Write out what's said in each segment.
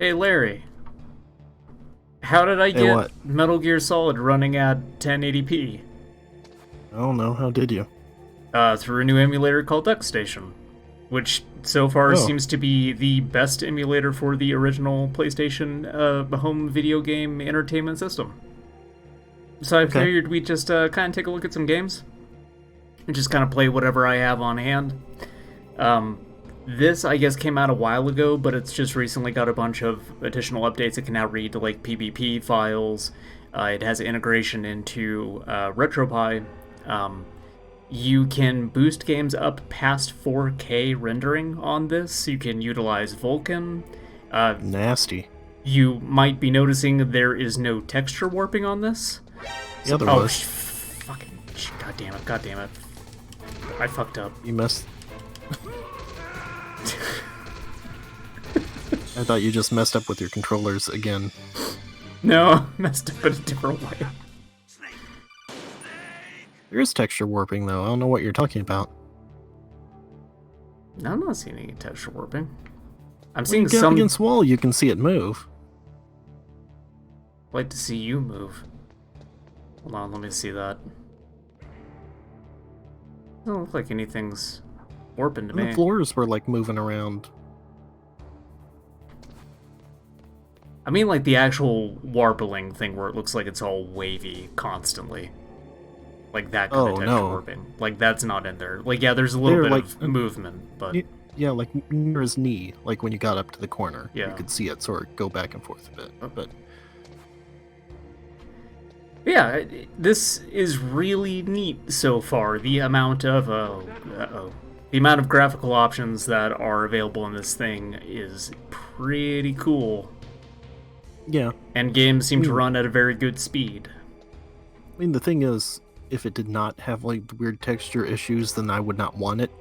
Hey Larry, how did I Hey, get what? Metal Gear Solid running at 1080p? I don't know. How did you? Through a new emulator called Duckstation, which so far Oh, seems to be the best emulator for the original PlayStation home video game entertainment system. So I okay. figured we'd just kind of take a look at some games and just kind of play whatever I have on hand. Um, this, I guess, came out a while ago, but it's just recently got a bunch of additional updates. It can now read like PBP files. It has integration into RetroPie. Um, you can boost games up past 4K rendering on this. You can utilize Vulkan. Uh, Nasty. you might be noticing there is no texture warping on this. Yeah, So, there oh, was. god damn it, god damn it. I fucked up. You messed. I thought you just messed up with your controllers again. No, messed up in a different way. There is texture warping, though. I don't know what you're talking about. No, I'm not seeing any texture warping. I'm When you seeing get up some. against the wall, you can see it move. I'd like to see you move. Hold on, let me see that. Doesn't look like anything's warping to And the me. floors were like moving around. I mean, like the actual warbling thing where it looks like it's all wavy constantly. Like that kind of Oh texture no, warping. Like that's not in there. Like, yeah, there's a little they're bit like, of movement, but yeah, like near his knee. Like when you got up to the corner, you yeah. could see it sort of go back and forth a bit. Oh. But Yeah, this is really neat so far. The amount of the amount of graphical options that are available in this thing is pretty cool, yeah, and games I seem to mean, run at a very good speed. the thing is, if it did not have like the weird texture issues, then I would not want it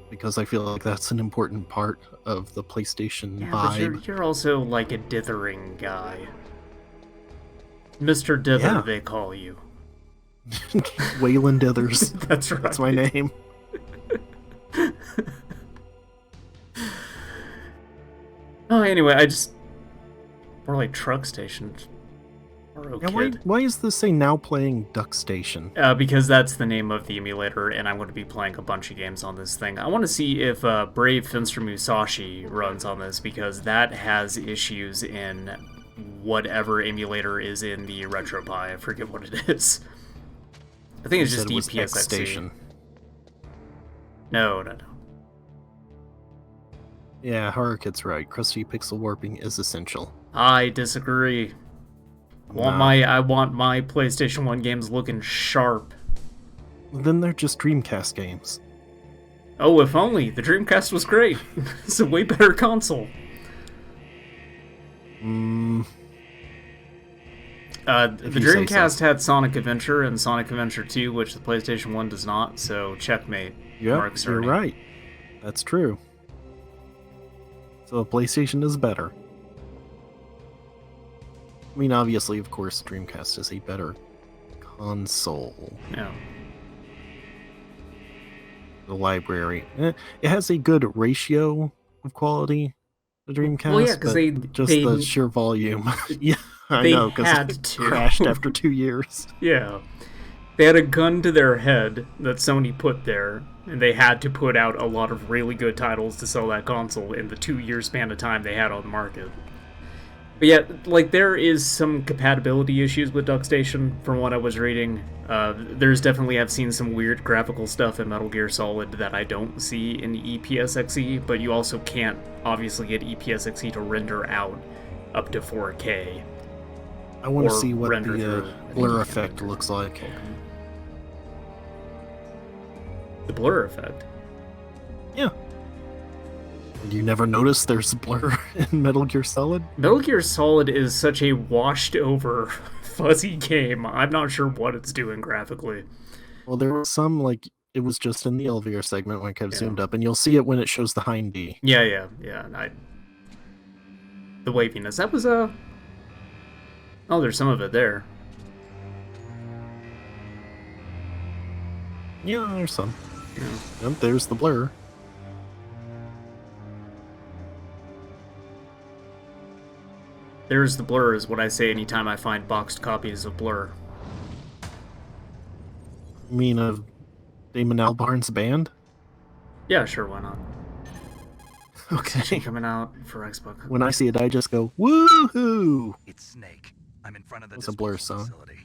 because I feel like that's an important part of the PlayStation Yeah, but you're vibe. you're also like a dithering guy, Mr. Dither, Yeah, they call you. Wayland Dithers. That's That's my right. name. Oh, anyway, I just more like truck stations. Or oh, Yeah, why kid. why is this say now playing Duckstation? Because that's the name of the emulator, and I'm going to be playing a bunch of games on this thing. I want to see if Brave Fencer Musashi runs on this, because that has issues in whatever emulator is in the RetroPie. I forget what it is. I think You it's said just it was X EPSXE. Station. No, no, no. Yeah, Harukit's right. Crusty pixel warping is essential. I disagree. Nah. I want my PlayStation 1 games looking sharp. Then they're just Dreamcast games. Oh, if only. The Dreamcast was great. It's a way better console. Mm, if The you say so. Dreamcast had Sonic Adventure and Sonic Adventure 2, which the PlayStation 1 does not, so checkmate, Yep, Mark you're Cerny. right. That's true. So the PlayStation is better. I mean, obviously, of course, Dreamcast is a better console. Yeah. The library. It has a good ratio of quality, the Well, yeah, Dreamcast, because but just the sheer volume. Yeah, I they know, because had it to. crashed after 2 years. Yeah. They had a gun to their head that Sony put there, and they had to put out a lot of really good titles to sell that console in the 2 year span of time they had on the market. But yeah, like, there is some compatibility issues with Duckstation from what I was reading. There's definitely, I've seen some weird graphical stuff in Metal Gear Solid that I don't see in EPSXE, but you also can't obviously get EPSXE to render out up to 4K I want to or see what render the through. I think blur you can effect render looks like. the blur effect. Yeah. And you never noticed there's blur in Metal Gear Solid? Metal Gear Solid is such a washed over, fuzzy game. I'm not sure what it's doing graphically. Well, there was some, like, it was just in the elevator segment when it kind of Yeah. zoomed up, and you'll see it when it shows the hind D. Yeah. The waviness. That was oh, there's some of it there. Yeah, there's some. Yeah. Yep, there's the blur. There's the Blur is what I say anytime I find boxed copies of Blur. You mean of Damon Albarn's band? Yeah, sure, why not? Okay. Coming out for Xbox. When I see it, I just go, woohoo! It's Snake. I'm in front of the It's a Blur disposal song. facility.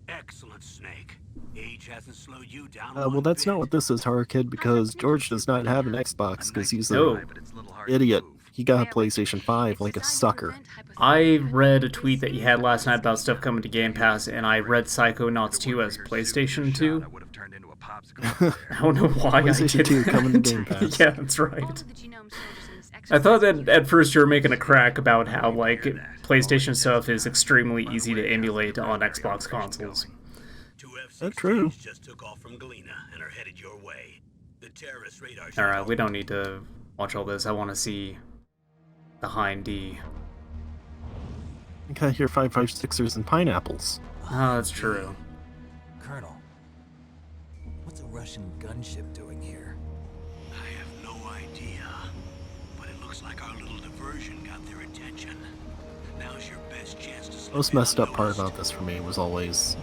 Excellent, Snake. Age hasn't slowed you down. Well, one that's not bit. what this is, Horror Kid, because George does not have an Xbox because he's an No. But it's a little hard to idiot. move. He got a PlayStation 5 like a sucker. I read a tweet that you had last night about stuff coming to Game Pass, and I read Psychonauts 2 as PlayStation 2. I would have turned into a popsicle. I don't know why I PlayStation did 2 that. coming to Game Pass. Yeah, that's right. I thought that at first you were making a crack about how, like, PlayStation stuff is extremely easy to emulate on Xbox consoles. Two F-16s That's true. just took off from Galena and are headed your way. The terrorist radar. Alright, we don't need to watch all this. I want to see the Hind D. I got here 5.56ers and pineapples. Oh, that's true. Colonel, what's a Russian gunship doing here? I have no idea, but it looks like our little diversion got their attention. Now's your best chance to slip Most in messed up part unnoticed. about this for me was always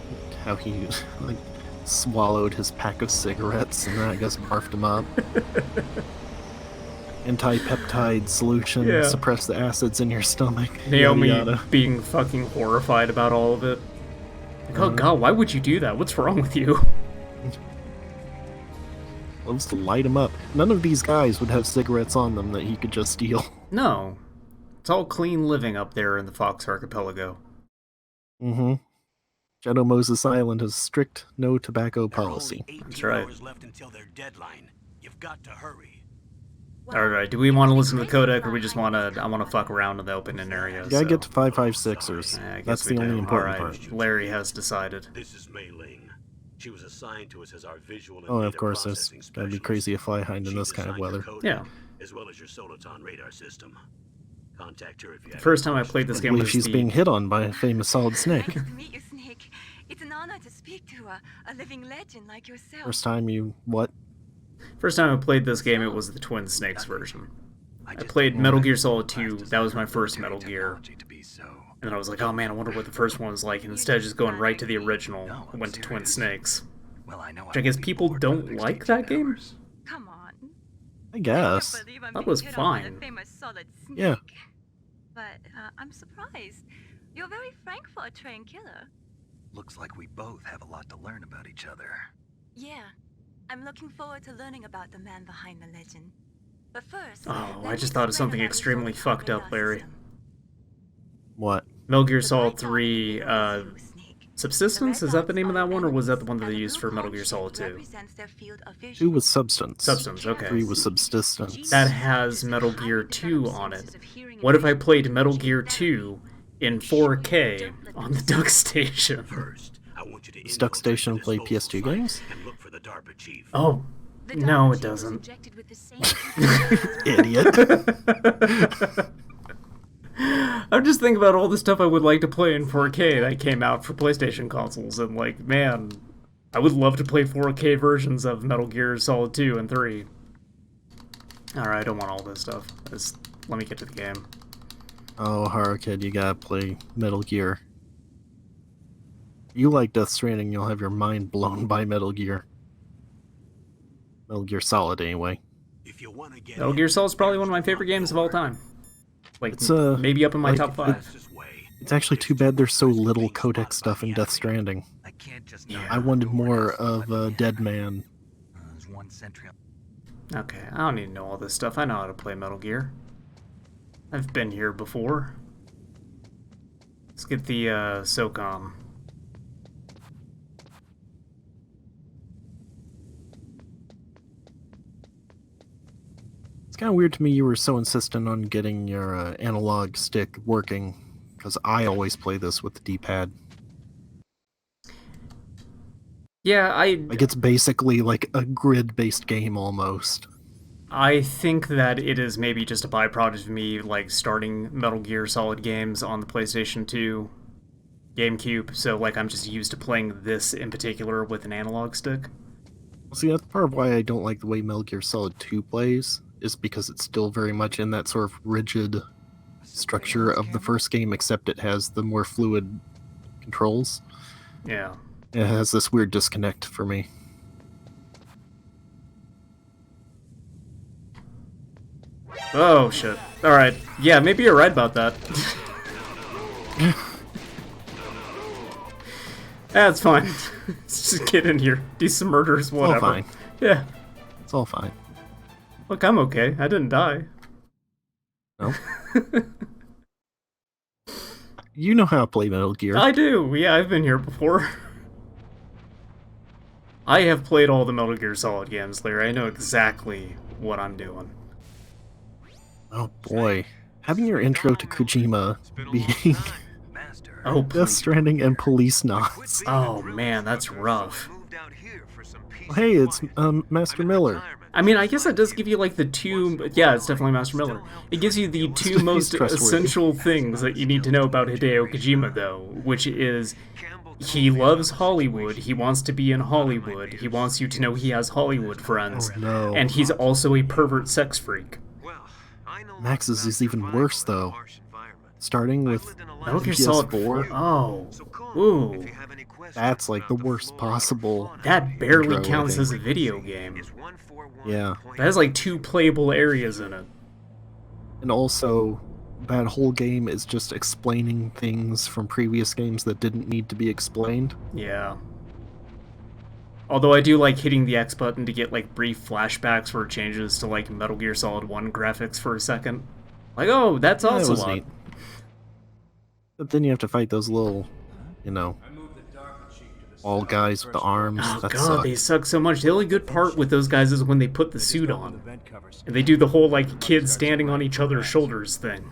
how he like swallowed his pack of cigarettes and then I guess barfed them up. Anti-peptide solution, Yeah. suppress the acids in your stomach. Naomi yada, yada. being fucking horrified about all of it. Like, oh god, why would you do that? What's wrong with you? Loves to light him up. None of these guys would have cigarettes on them that he could just steal. No. It's all clean living up there in the Fox Archipelago. Mm-hmm. Shadow Moses Island has strict no tobacco There are policy. only 18 That's right. hours left until their deadline. You've got to hurry. Alright, do we want to listen to the codec, or we just want to... I want to fuck around in the open area, You gotta so... get to 5.56ers. Yeah, I guess That's we the only do. important Alright, part. Larry has decided. This is Mei Ling. She was assigned to us as our visual and Oh, data of course, there's processing gotta be specialist. crazy to fly hind in She's this kind of assigned your weather. codec, Yeah. As well as your Soliton radar system. Contact her if you have First any time I played this I game believe was she's the... being hit on by a famous solid snake. Nice to meet you, Snake. It's an honor to speak to a living legend like yourself. First time you what? First time I played this game, it was the Twin Snakes version. I played Metal Gear Solid 2, that was my first Metal Gear. And then I was like, oh man, I wonder what the first one was like, and instead of just going right to the original, I went to Twin Snakes. Well, I know Which I guess people don't like that game? Come on. I guess. I can't believe I'm That being was hit on by fine. the famous solid Snake. Yeah. But I'm surprised. You're very frank for a trained killer. Looks like we both have a lot to learn about each other. Yeah. I'm looking forward to learning about the man behind the legend. But first, Oh, let I me just thought of explain something about your extremely Soliton fucked up, radar Larry. system. What? Metal Gear The Solid bright 3, dot in the middle is you, Snake. Subsistence? The Is red that the name of dots that are one, or was that the enemies, one that and they the used blue for Metal cone Gear shape Solid 2? represents their field of vision. 2 was Substance. Substance, okay. 3 was Subsistence. That has Metal Gear 2 on it. What if I played Metal Gear 2 in 4K on the Duckstation? First, I want you to Does Duckstation infiltrate the play disposal PS2 site games? and look for the DARPA chief. Oh, The no, Dr. it G was doesn't. injected with the same Idiot. I'm just thinking about all the stuff I would like to play in 4K that came out for PlayStation consoles, and like, man, I would love to play 4K versions of Metal Gear Solid 2 and 3. Alright, I don't want all this stuff. Just let me get to the game. Oh, Horror Kid, you gotta play Metal Gear. You like Death Stranding, you'll have your mind blown by Metal Gear. Metal Gear Solid, anyway. If you want to get Metal in, Gear Solid is probably one of my there's favorite games of all time. Like, It's, maybe up in my like, top 5. this way. It's actually too bad there's so little codec stuff in Death Stranding. I can't just. Yeah. I wanted more of Dead Man. There's one sentry. Okay, I don't need to know all this stuff. I know how to play Metal Gear. I've been here before. Let's get the SOCOM. It's kind of weird to me you were so insistent on getting your analog stick working, because I always play this with the D-pad. Yeah, Like, it's basically like a grid-based game almost. I think that it is maybe just a byproduct of me, like, starting Metal Gear Solid games on the PlayStation 2 GameCube, so, like, I'm just used to playing this in particular with an analog stick. See, that's part of why I don't like the way Metal Gear Solid 2 plays, is because it's still very much in that sort of rigid structure of the first game, except it has the more fluid controls. Yeah. It has this weird disconnect for me. Oh, shit. Alright. Yeah, maybe you're right about that. That's fine. Let's just get in here. Do some murders, whatever. All fine. Yeah. It's all fine. Look, I'm okay. I didn't die. No. You know how to play Metal Gear. I do. Yeah, I've been here before. I have played all the Metal Gear Solid games, Larry. I know exactly what I'm doing. Oh boy. Having your intro to Kojima being Master. Oh, Death please. Stranding and Police Knots. Oh, man, that's rough. Hey, it's Master Miller. I mean, I guess that does give you, like, the two... Yeah, it's definitely Master Miller. It gives you the two He's most trustworthy. essential things that you need to know about Hideo Kojima, though, which is he loves Hollywood, he wants to be in Hollywood, he wants you to know he has Hollywood friends, Oh, no. and he's also a pervert sex freak. Max's is even worse, though. Starting with Metal Gear Solid PS4. 4? Oh. Ooh. That's like the worst possible. That barely intro, I counts think. as a video game. Yeah. That has, like, 2 playable areas in it. And also, that whole game is just explaining things from previous games that didn't need to be explained. Yeah. Although I do like hitting the X button to get, like, brief flashbacks where it changes to, like, Metal Gear Solid 1 graphics for a second. Like, oh, that's Yeah, it was Ocelot. neat. But then you have to fight those little, you know, all guys with the arms. Oh That god, sucked. they suck so much. The only good part with those guys is when they put the suit on. And they do the whole, like, kids standing on each other's shoulders thing.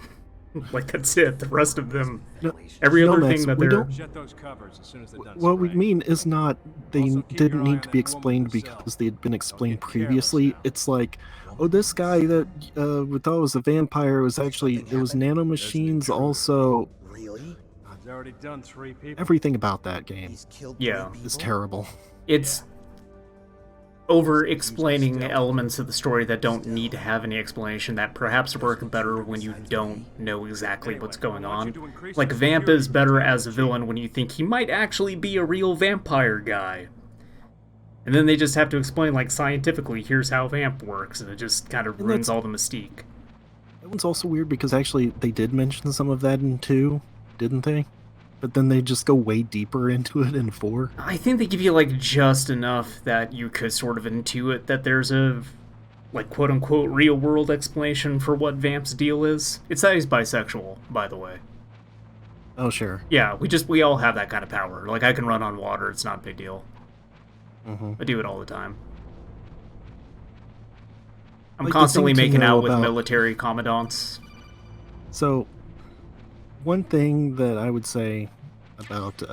Like, that's it. The rest of them, No, every no, other Max, thing that we they're... don't- Jet those covers as soon as they're done What we spraying. mean is not they Also, keep didn't your eye need on to be that woman explained with the cell. because they had been explained Don't get careless previously. now. It's like, oh, this guy that we thought was a vampire was actually, it was nanomachines also. Really? He's already done 3 people. Everything about that game He's killed Yeah. 3 is people? terrible. It's over-explaining elements of the story that don't need to have any explanation that perhaps work better when you don't know exactly what's going on. Like, Vamp is better as a villain when you think he might actually be a real vampire guy. And then they just have to explain, like, scientifically, here's how Vamp works, and it just kind of And ruins that's- all the mystique. That one's also weird because actually they did mention some of that in 2, didn't they? But then they just go way deeper into it in 4. I think they give you, like, just enough that you could sort of intuit that there's a, like, quote-unquote real-world explanation for what Vamp's deal is. It's that he's bisexual, by the way. Oh, sure. Yeah, we all have that kind of power. Like, I can run on water, it's not a big deal. hmm I do it all the time. I'm Like, the constantly thing to making know out with about- military commandants. So, one thing that I would say about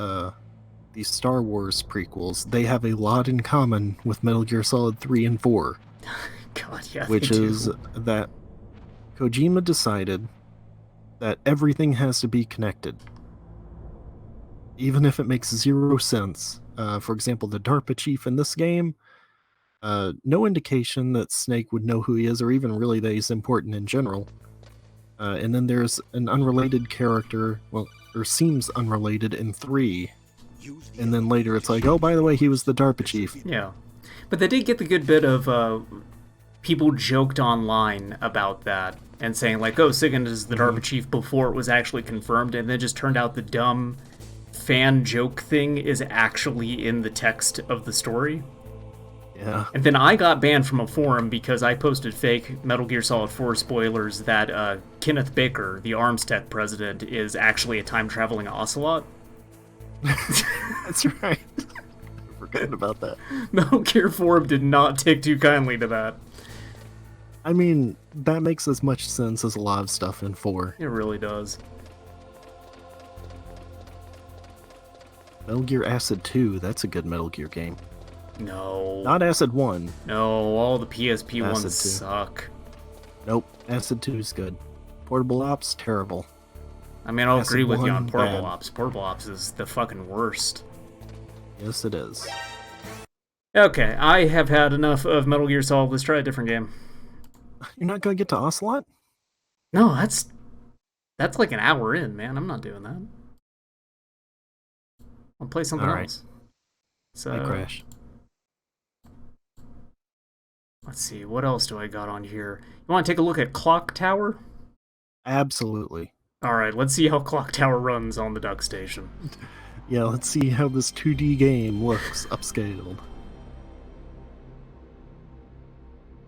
these Star Wars prequels, they have a lot in common with Metal Gear Solid 3 and 4, God, yeah, which they do. is that Kojima decided that everything has to be connected. Even if it makes 0 sense. For example, the DARPA chief in this game, no indication that Snake would know who he is, or even really that he's important in general. And then there's an unrelated character, well, or seems unrelated in 3. And then later it's like, oh, by the way, he was the DARPA chief. Yeah. But they did get the good bit of people joked online about that and saying, like, oh, Sigurd is the DARPA chief before it was actually confirmed, and then just turned out the dumb fan joke thing is actually in the text of the story. Yeah. And then I got banned from a forum because I posted fake Metal Gear Solid 4 spoilers that Kenneth Baker, the Arms Tech president, is actually a time-traveling ocelot. That's right. I forgot about that. Metal Gear forum did not take too kindly to that. I mean, that makes as much sense as a lot of stuff in 4. It really does. Metal Gear Acid 2, that's a good Metal Gear game. No. Not Acid 1. No, all the PSP Acid ones 2. suck. Nope, Acid 2 is good. Portable Ops, terrible. I mean, I'll Acid agree with you 1, on Portable bad. Ops. Portable Ops is the fucking worst. Yes, it is. Okay, I have had enough of Metal Gear Solid. Let's try a different game. You're not gonna get to Ocelot? No, that's That's like an hour in, man. I'm not doing that. I'll play something Alright. else. I So, crash. let's see. What else do I got on here? You want to take a look at Clock Tower? Absolutely. Alright, let's see how Clock Tower runs on the Duckstation. Yeah, let's see how this 2D game looks upscaled.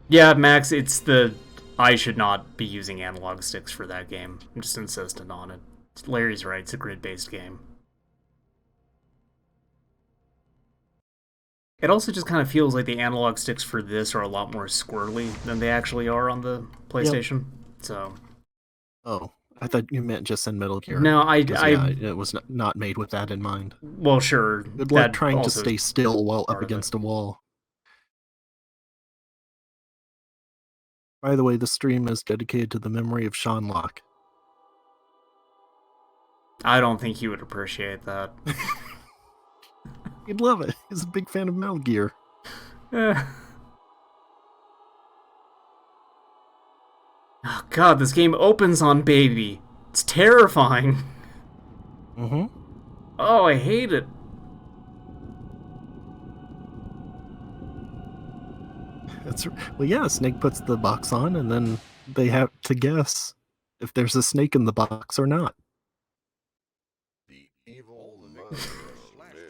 Yeah, Max, it's the... I should not be using analog sticks for that game. I'm just insistent on it. Larry's right, it's a grid-based game. It also just kind of feels like the analog sticks for this are a lot more squirrely than they actually are on the PlayStation. So... Oh, I thought you meant just in Metal Gear. No, Yeah, it was not made with that in mind. Well, sure. Good luck that trying to also stay still while up part of it. against a wall. By the way, the stream is dedicated to the memory of Sean Locke. I don't think he would appreciate that. He'd love it. He's a big fan of Metal Gear. Oh god, this game opens on baby. It's terrifying. Mm-hmm. Oh, I hate it. Well, yeah, Snake puts the box on, and then they have to guess if there's a snake in the box or not. The evil murderer lives.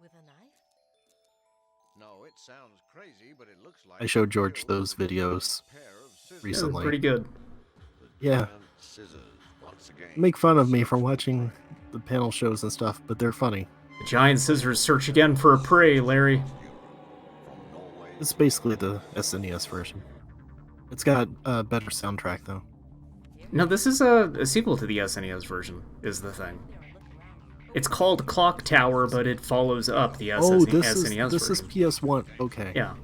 With a knife? No, it sounds crazy, but it looks like I showed George those videos recently. Pretty good. Yeah. Make fun of me for watching the panel shows and stuff, but they're funny. The giant scissors search again for a prey, Larry. It's basically the SNES version. It's got a better soundtrack, though. No, this is a sequel to the SNES version, is the thing. It's called Clock Tower, but it follows up the SNES version. This is PS1. Okay. Yeah.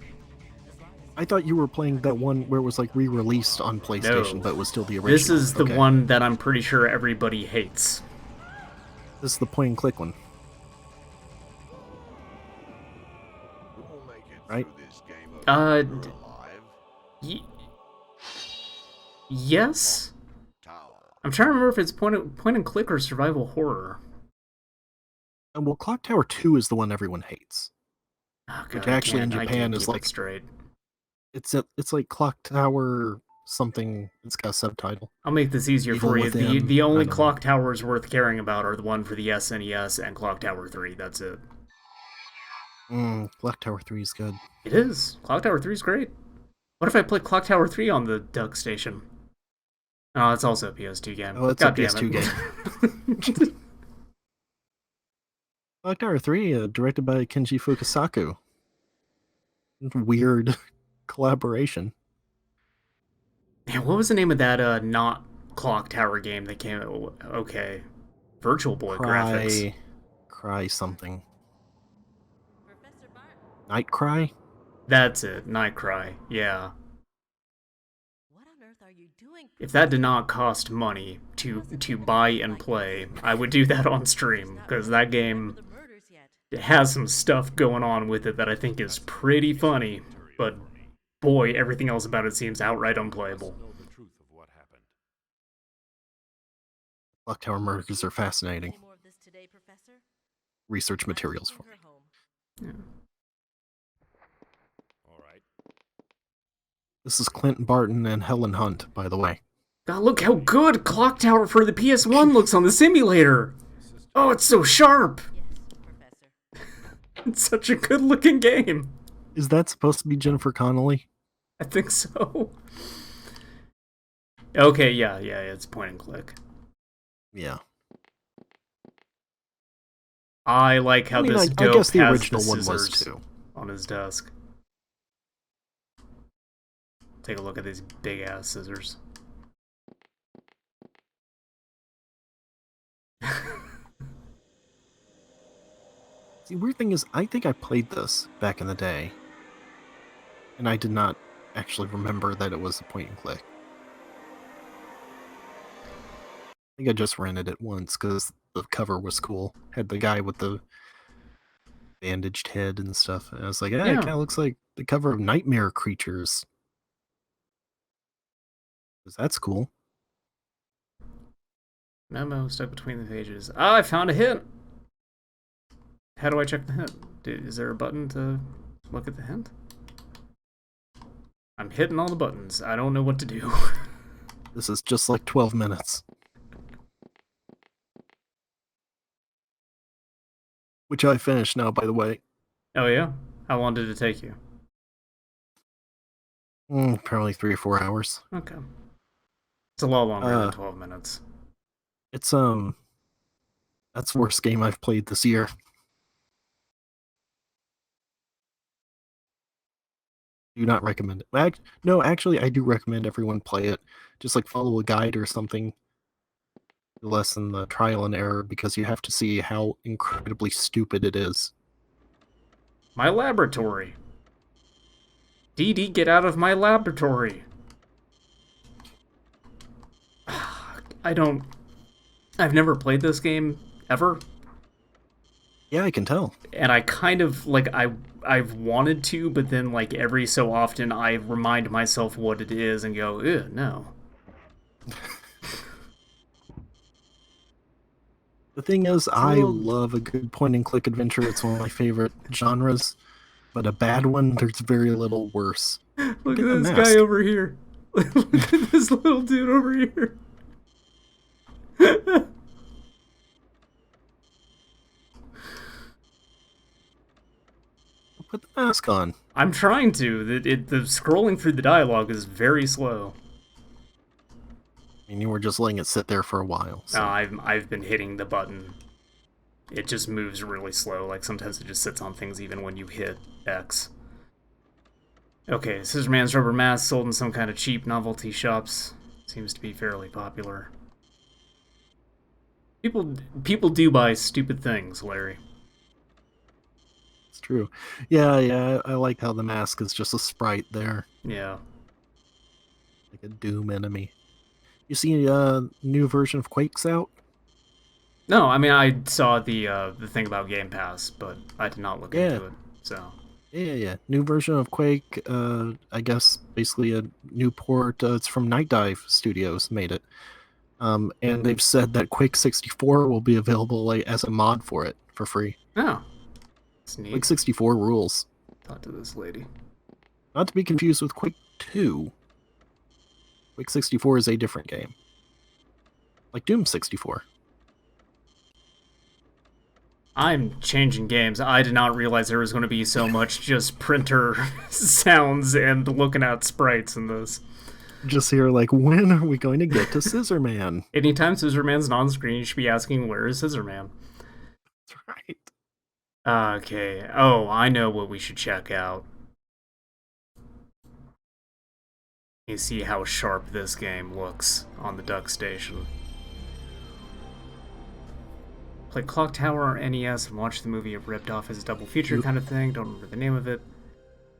I thought you were playing that one where it was like re-released on PlayStation, No. but it was still the original. This is the one that I'm pretty sure everybody hates. This is the point-and-click one. Right? Yes? I'm trying to remember if it's point and click or survival horror. Well, Clock Tower 2 is the one everyone hates. Oh, God, which actually in Japan is like straight. It's like Clock Tower something. It's got a subtitle. I'll make this easier Evil for you. Within, The only Clock Towers worth caring about are the one for the SNES and Clock Tower 3. That's it. Clock Tower 3 is good. It is. Clock Tower 3 is great. What if I play Clock Tower 3 on the Duckstation? Oh, it's also a PS2 game. Oh, it's God a PS2 game. Clock Tower 3, directed by Kenji Fukasaku. Weird collaboration. Man, what was the name of that not Clock Tower game that came out? Okay. Virtual Boy graphics. Cry something. Night Cry? That's it. Night Cry. Yeah. What on earth are you doing? If that did not cost money to buy and play, I would do that on stream, because that game has some stuff going on with it that I think is pretty funny, but boy, everything else about it seems outright unplayable. Clock Tower murders are fascinating. Research materials for me. Yeah. This is Clint Barton and Helen Hunt, by the way. God, look how good Clock Tower for the PS1 looks on the simulator! Oh, it's so sharp! It's such a good-looking game! Is that supposed to be Jennifer Connelly? I think so. Okay, yeah, it's point and click. Yeah. I like how this dope I guess the has original the one was scissors too. on his desk. Take a look at these big-ass scissors. The weird thing is, I think I played this back in the day, and I did not actually remember that it was a point and click. I think I just rented it once because the cover was cool. Had the guy with the bandaged head and stuff, and I was like, it kind of looks like the cover of Nightmare Creatures. 'Cause that's cool. Memo stuck between the pages. Ah, I found a hint! How do I check the hint? Is there a button to look at the hint? I'm hitting all the buttons. I don't know what to do. This is just like 12 minutes. Which I finished now, by the way. Oh yeah? How long did it take you? Probably 3 or 4 hours. Okay. It's a lot longer than 12 minutes. It's, that's the worst game I've played this year. Do not recommend it. No, actually, I do recommend everyone play it. Just like follow a guide or something to lessen the trial and error, because you have to see how incredibly stupid it is. My laboratory. Dee Dee, get out of my laboratory. I've never played this game ever. Yeah, I can tell. And I kind of, like, I've wanted to, but then, like, every so often I remind myself what it is and go, ew, no. The thing is, I love a good point-and-click adventure. It's one of my favorite genres. But a bad one, there's very little worse. Look at this guy over here. Look at this little dude over here. Put the mask on. I'm trying to. The scrolling through the dialogue is very slow. I mean, you were just letting it sit there for a while. So. I've been hitting the button. It just moves really slow. Like, sometimes it just sits on things even when you hit X. Okay, Scissorman's rubber mask sold in some kind of cheap novelty shops. Seems to be fairly popular. People do buy stupid things, Larry. It's true. Yeah, I like how the mask is just a sprite there. Yeah. Like a Doom enemy. You see a new version of Quake's out? No, I mean, I saw the thing about Game Pass, but I did not look into it, so... Yeah. New version of Quake, I guess basically a new port. It's from Night Dive Studios, made it. And they've said that Quake 64 will be available like as a mod for it, for free. Oh. That's neat. Quake 64 rules. Talk to this lady. Not to be confused with Quake 2. Quake 64 is a different game. Like Doom 64. I'm changing games. I did not realize there was going to be so much just printer sounds and looking at sprites in this. Just here, like, when are we going to get to Scissorman? Anytime Scissorman's not on screen, you should be asking, where is Scissorman? That's right. Okay. Oh, I know what we should check out. You see how sharp this game looks on the Duckstation. Play Clock Tower or NES and watch the movie it ripped off as a double feature kind of thing. Don't remember the name of it.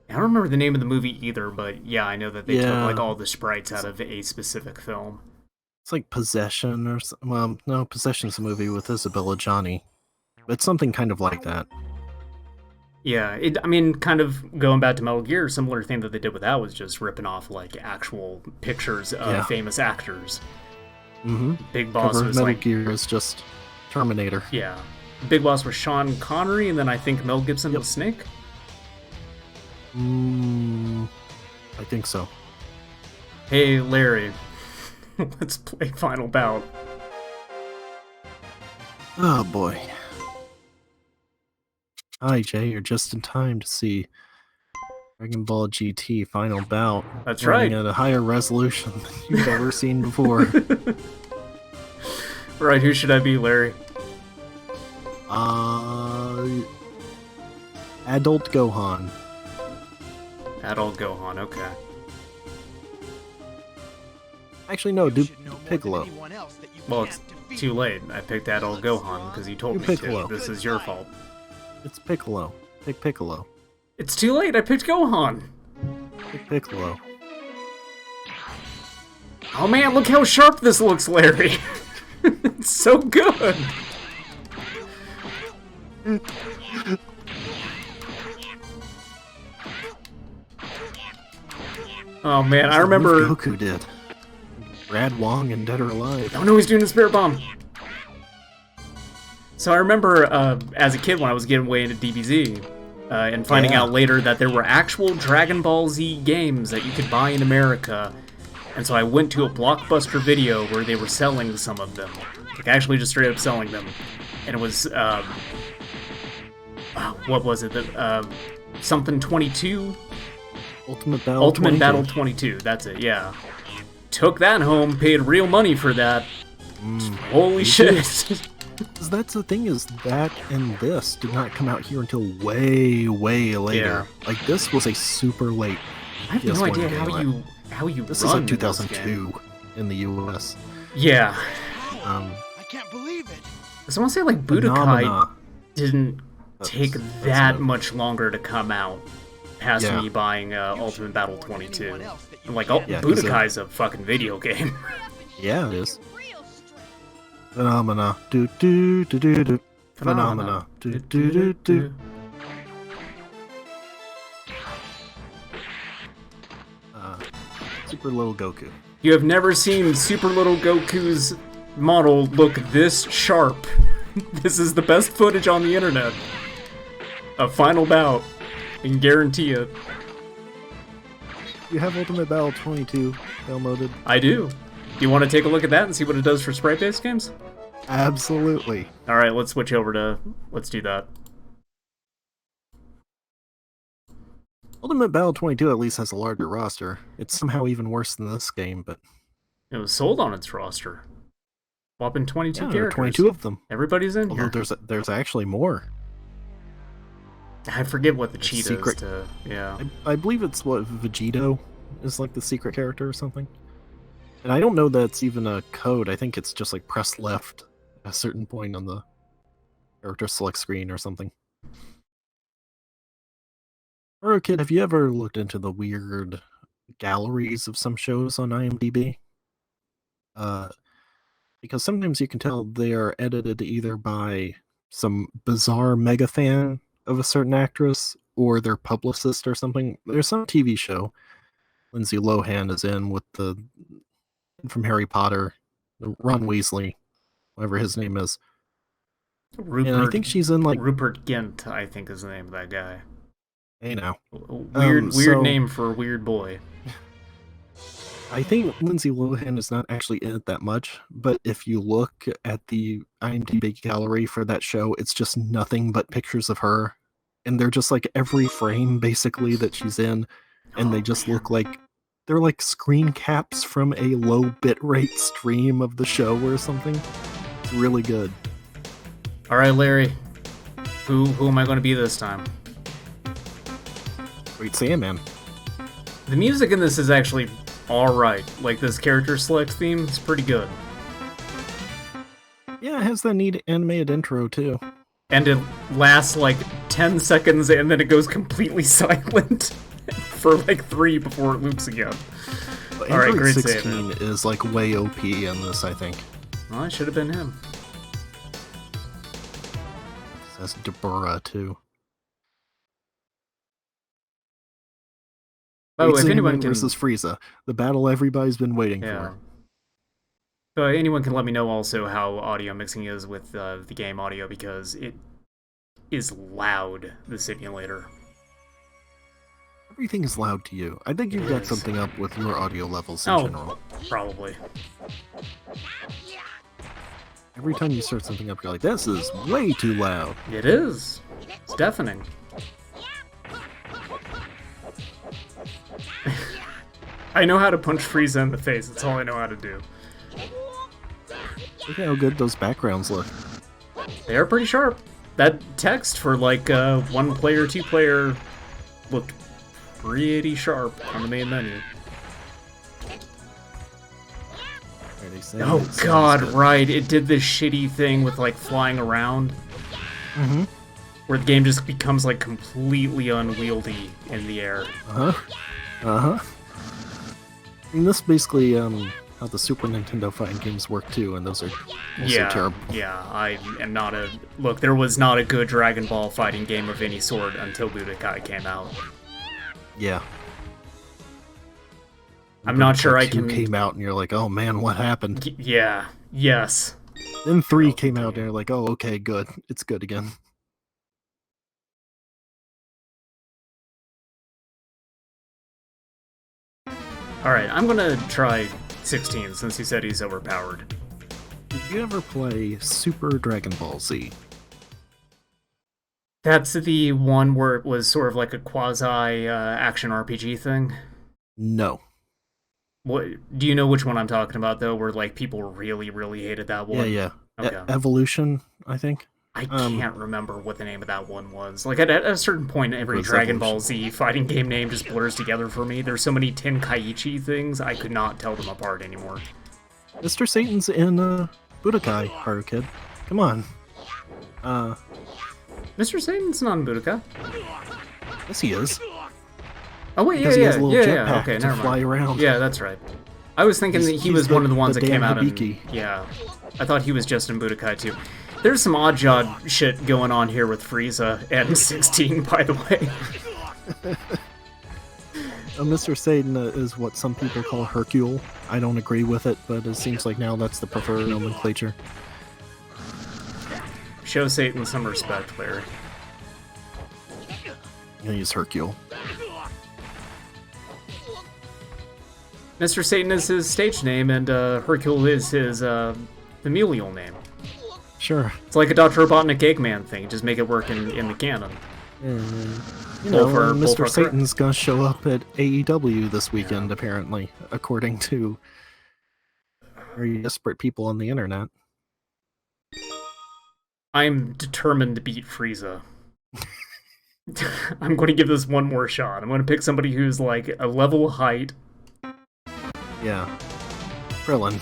I don't remember the name of the movie either, but yeah, I know that they took like all the sprites out of a specific film. It's like Possession or something. Well, no, Possession's a movie with Isabella Gianni. It's something kind of like that. Yeah, I mean, kind of going back to Metal Gear, a similar thing that they did with that was just ripping off like actual pictures of famous actors. Mm-hmm. Big Boss Cover was Metal like Gear is just Terminator. Yeah. Big Boss was Sean Connery, and then I think Mel Gibson was Snake. I think so. Hey, Larry. Let's play Final Bout. Oh, boy. Hi, Jay. You're just in time to see Dragon Ball GT Final Bout. That's right. At a higher resolution than you've ever seen before. Right, who should I be, Larry? Adult Gohan. Adult Gohan, okay. Actually, no, do Piccolo. Well, it's too late. I picked Adult Gohan because you told me Piccolo. to. This is your fault. It's Piccolo. Pick Piccolo. It's too late. I picked Gohan. Pick Piccolo. Oh man, look how sharp this looks, Larry. It's so good. Oh man, I remember Goku did. Brad Wong and Dead or Alive. Oh no, he's doing the spirit bomb! So I remember as a kid when I was getting way into DBZ, and finding out later that there were actual Dragon Ball Z games that you could buy in America. And so I went to a Blockbuster Video where they were selling some of them. Like, actually just straight up selling them. And it was, what was it? Something 22? Ultimate Battle Ultimate 22. Battle 22, that's it, yeah. Took that home, paid real money for that. Holy shit. Because that's the thing, is that and this did not come out here until way, way later. Yeah. Like, this was a super late I have no PS1 idea game. how you This run is like this 2002 game. in the US. Yeah. I can't believe it. So I want to say, like, Budokai Phenomena. didn't take That's that it. much longer to come out past Yeah. me buying Ultimate Battle 22. And, like, Yeah, 'cause Budokai's a fucking video game. Yeah, it is. Phenomena. Do do do do do. Phenomena. Do do do do. Super Little Goku. You have never seen Super Little Goku's model look this sharp. This is the best footage on the internet. A final bout. I can guarantee it. You have Ultimate Battle 22 downloaded? I do. You want to take a look at that and see what it does for sprite-based games? Absolutely. Alright, let's switch over to... Let's do that. Ultimate Battle 22 at least has a larger roster. It's somehow even worse than this game, but It was sold on its roster. Whopping 22 yeah, there are characters. 22 of them. Everybody's in Although here. there's actually more. I forget what the cheat secret- is to... Yeah. I believe it's what Vegito is like the secret character or something. And I don't know that it's even a code. I think it's just like press left at a certain point on the character select screen or something. Or kid, have you ever looked into the weird galleries of some shows on IMDb? Because sometimes you can tell they are edited either by some bizarre mega fan of a certain actress or their publicist or something. There's some TV show Lindsay Lohan is in with the from Harry Potter, Ron Weasley, whatever his name is. Rupert, And I think she's in like Rupert Gint, I think is the name of that guy. Hey now. Weird so- name for a weird boy. I think Lindsay Lohan is not actually in it that much, but if you look at the IMDb gallery for that show, it's just nothing but pictures of her. And they're just like every frame basically that she's in, and they just look like they're like screen caps from a low bitrate stream of the show or something. It's really good. Alright, Larry. Who am I going to be this time? Great Sandman. The music in this is actually alright. Like, this character select theme is pretty good. Yeah, it has that neat animated intro too. And it lasts like 10 seconds and then it goes completely silent for like 3 before it loops again. But Alright, Android great 16 save. is like way OP in this, I think. Well, it should have been him. That's Deborah too. Oh, Great if anyone Sandman can... versus Frieza, the battle everybody's been waiting Yeah. for. So anyone can let me know also how audio mixing is with the game audio, because it is loud, the simulator. Everything is loud to you. I think you've got something up with your audio levels in general. Probably. Every time you start something up, you're like, this is way too loud. It is. It's deafening. I know how to punch Frieza in the face. That's all I know how to do. Look at how good those backgrounds look. They are pretty sharp. That text for like 1 player, 2 player looked pretty sharp on the main menu. Oh god, right. It did this shitty thing with like flying around. Mm-hmm. Where the game just becomes like completely unwieldy in the air. Uh-huh. Uh-huh. I mean, this basically, how the Super Nintendo fighting games work too, and those are also terrible. Yeah, I am not a... Look, there was not a good Dragon Ball fighting game of any sort until Budokai came out. Yeah. I'm not sure I 2 can... came out and you're like, oh man, what happened? Yeah. Yes. Then 3 came out and you're like, oh, okay, good. It's good again. Alright, I'm gonna try 16 since he said he's overpowered. Did you ever play Super Dragon Ball Z? That's the one where it was sort of like a quasi-action RPG thing? No. What do you know which one I'm talking about, though, where, like, people really, really hated that one? Yeah. Okay. Evolution, I think. I can't remember what the name of that one was. Like, at a certain point, every Dragon Evolution. Ball Z fighting game name just blurs together for me. There's so many Tenkaichi things, I could not tell them apart anymore. Mr. Satan's in Budokai, Haru Kid. Come on. Mr. Satan's not in Budokai. Yes, he is. Oh, wait, Because he has a little jetpack okay, to never fly mind. around. Yeah, that's right. I was thinking that he was one of the ones that came out in... Hibiki. Yeah. I thought he was just in Budokai, too. There's some odd-job shit going on here with Frieza and 16, by the way. Mr. Satan is what some people call Hercule. I don't agree with it, but it seems like now that's the preferred nomenclature. Show Satan some respect, Larry. Yeah, he's Hercule. Mr. Satan is his stage name, and Hercule is his familial name. Sure. It's like a Dr. Robotnik Eggman thing, just make it work in the canon. You know, Bull for Mr. Satan's gonna show up at AEW this weekend, apparently, according to very desperate people on the internet. I'm determined to beat Frieza. I'm going to give this one more shot. I'm going to pick somebody who's like a level height. Yeah. Krillin.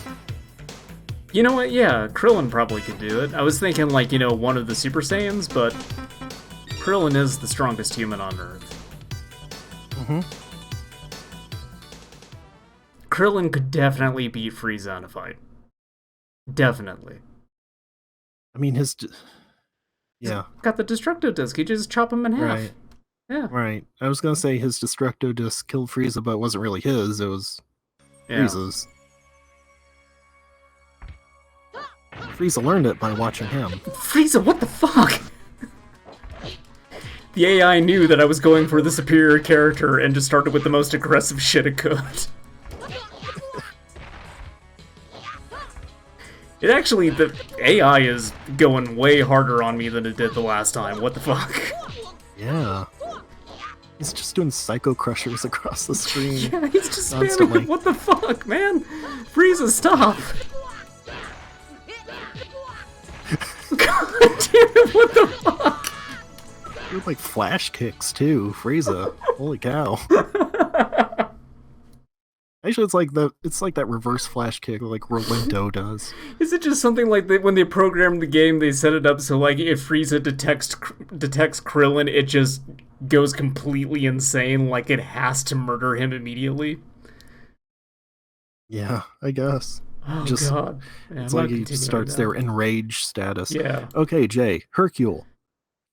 You know what? Yeah, Krillin probably could do it. I was thinking like, you know, one of the Super Saiyans, but Krillin is the strongest human on Earth. Mm-hmm. Krillin could definitely beat Frieza in a fight. Definitely. I mean, yeah. He's got the Destructo Disc. He just chop him in half. Right. Yeah. Right. I was gonna say his Destructo Disc killed Frieza, but it wasn't really his. It was Frieza's. Frieza learned it by watching him. Frieza, what the fuck? The AI knew that I was going for the superior character and just started with the most aggressive shit it could. It actually, the AI is going way harder on me than it did the last time. What the fuck? Yeah. He's just doing Psycho Crushers across the screen. Yeah, he's just constantly. spamming. What the fuck, man? Frieza, stop! God damn it, what the fuck? You're like flash kicks too, Frieza. Holy cow. Actually, it's like that reverse flash kick like Rolento does. Is it just something like when they programmed the game, they set it up so like if Frieza detects Krillin, it just goes completely insane, like it has to murder him immediately? Yeah, I guess. Oh just, god. Yeah, it's like he starts their enraged status. Yeah. Okay, Jay, Hercule.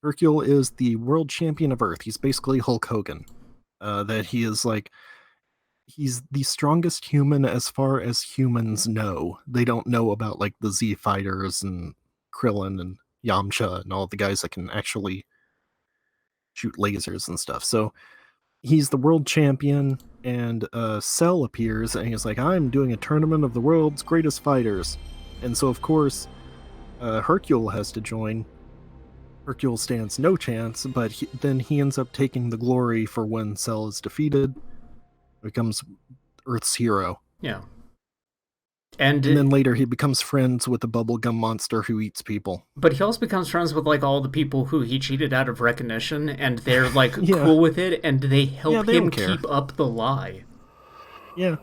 Hercule is the world champion of Earth. He's basically Hulk Hogan. That he is like... He's the strongest human as far as humans know. They don't know about, like, the Z Fighters and Krillin and Yamcha and all the guys that can actually shoot lasers and stuff. So, he's the world champion, and Cell appears, and he's like, I'm doing a tournament of the world's greatest fighters. And so, of course, Hercule has to join. Hercule stands no chance, but then he ends up taking the glory for when Cell is defeated. Becomes Earth's hero. Yeah. And then later he becomes friends with the bubblegum monster who eats people. But he also becomes friends with like all the people who he cheated out of recognition, and they're like Yeah. cool with it, and they help they him don't care. keep up the lie. Yeah.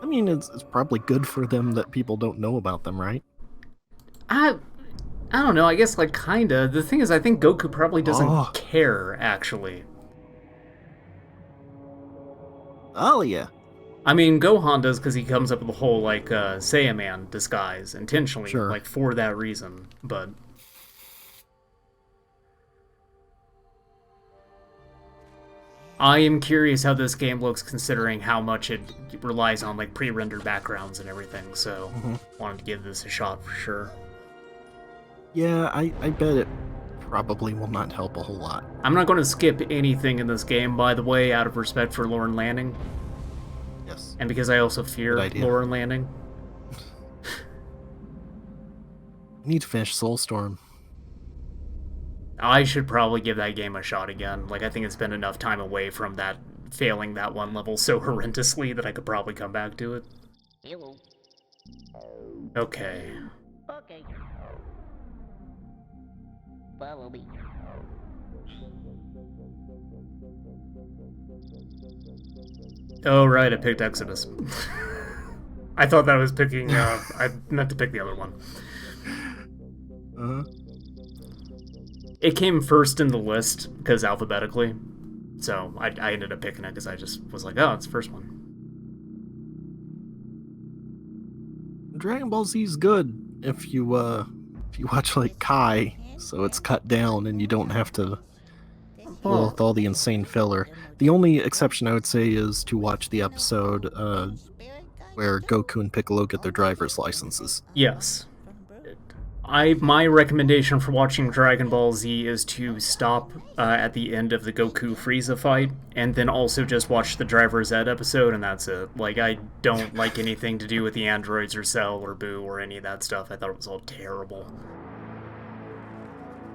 I mean, it's probably good for them that people don't know about them, right? I don't know, I guess like kinda. The thing is, I think Goku probably doesn't care, actually. Oh, yeah. I mean, Gohan does because he comes up with the whole, like, Saiyaman disguise intentionally, Sure. like, for that reason, but... I am curious how this game looks considering how much it relies on like pre-rendered backgrounds and everything, so wanted to give this a shot for sure. Yeah, I bet it probably will not help a whole lot. I'm not going to skip anything in this game, by the way, out of respect for Lauren Lanning. Yes. And because I also fear Lauren Lanning. I need to finish Soulstorm. I should probably give that game a shot again. Like, I think it's been enough time away from that, failing that one level so horrendously that I could probably come back to it. Hello. Okay. Okay. Follow me. Oh, right, I picked Exodus. I thought that was picking, I meant to pick the other one. It came first in the list, because alphabetically. So I ended up picking it because I just was like, oh, it's the first one. Dragon Ball Z is good if you watch like Kai, so it's cut down and you don't have to deal with all the insane filler. The only exception I would say is to watch the episode where Goku and Piccolo get their driver's licenses. Yes. My recommendation for watching Dragon Ball Z is to stop at the end of the Goku Frieza fight, and then also just watch the Driver's Ed episode, and that's it. Like, I don't like anything to do with the androids or Cell or Boo or any of that stuff. I thought it was all terrible.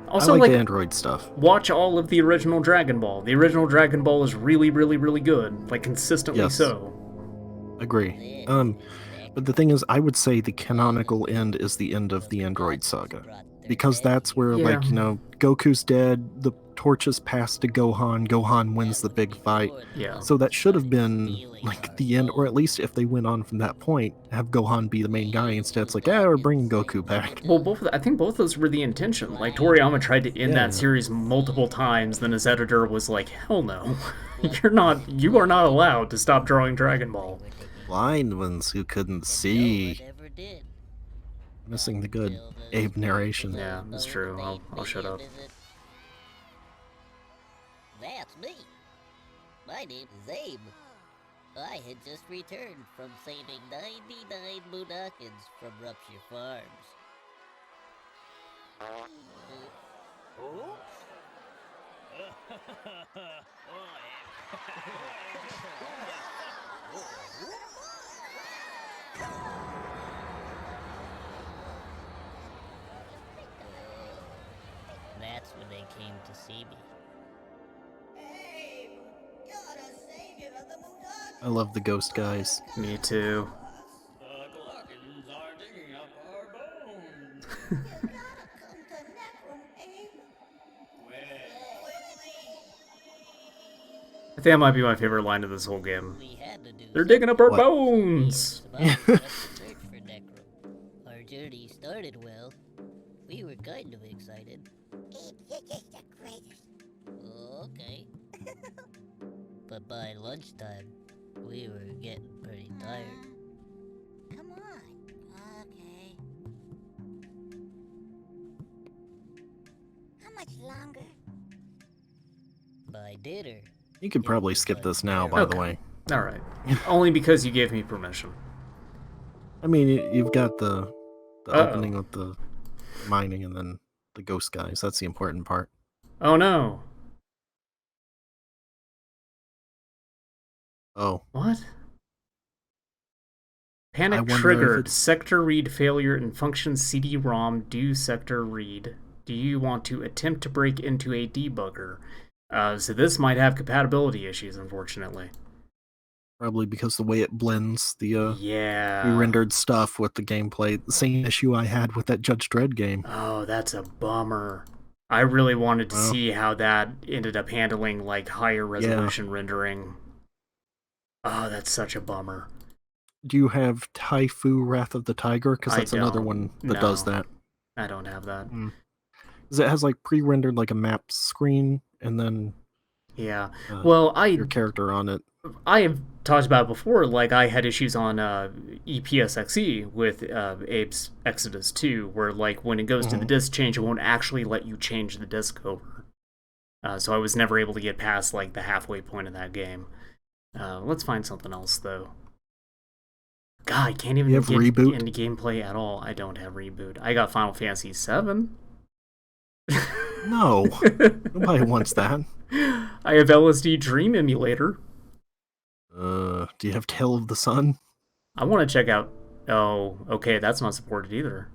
Also, I like the android stuff. Watch all of the original Dragon Ball. The original Dragon Ball is really, really, really good. Like, consistently so. Agree. But the thing is, I would say the canonical end is the end of the Android Saga. Because that's where, like, you know, Goku's dead, the torch is passed to Gohan, Gohan wins the big fight. Yeah. So that should have been, like, the end, or at least if they went on from that point, have Gohan be the main guy. Instead, it's like, we're bringing Goku back. Well, I think both of those were the intention. Like, Toriyama tried to end that series multiple times, then his editor was like, hell no. You are not allowed to stop drawing Dragon Ball. Blind ones who couldn't see. Missing the good Abe narration. Yeah, that's true. I'll shut up. That's me. My name is Abe. I had just returned from saving 99 Moonakins from Rupture Farms. That's when they came to see me. I love the ghost guys. Me too. I think that might be my favorite line of this whole game. They're digging up our bones! Our journey started well. We were kind of excited. You're just the greatest. Okay. But by lunchtime, we were getting pretty tired. Come on. Okay. How much longer? By dinner. You could probably skip this now, by the way. Alright. Only because you gave me permission. I mean, you've got the opening with the mining and then the ghost guys. That's the important part. Oh no. Oh. What? Panic triggered. Sector read failure in function CD-ROM do sector read. Do you want to attempt to break into a debugger? So this might have compatibility issues, unfortunately. Probably because the way it blends the yeah. re-rendered stuff with the gameplay. The same issue I had with that Judge Dredd game. Oh, that's a bummer. I really wanted to see how that ended up handling like higher resolution rendering. Oh, that's such a bummer. Do you have Taifu Wrath of the Tiger? Because that's another one that does that. I don't have that. Because it has like pre-rendered like a map screen and then well, your character on it. I have talked about it before, like I had issues on EPSXE with Abe's Exodus 2, where like when it goes to the disk change, it won't actually let you change the disk over. So I was never able to get past like the halfway point of that game. Let's find something else though. God, I can't even You have get Reboot? into gameplay at all. I don't have Reboot. I got Final Fantasy VII. No, nobody wants that. I have LSD Dream Emulator. Do you have Tale of the Sun? I want to check out... Oh, okay, that's not supported either.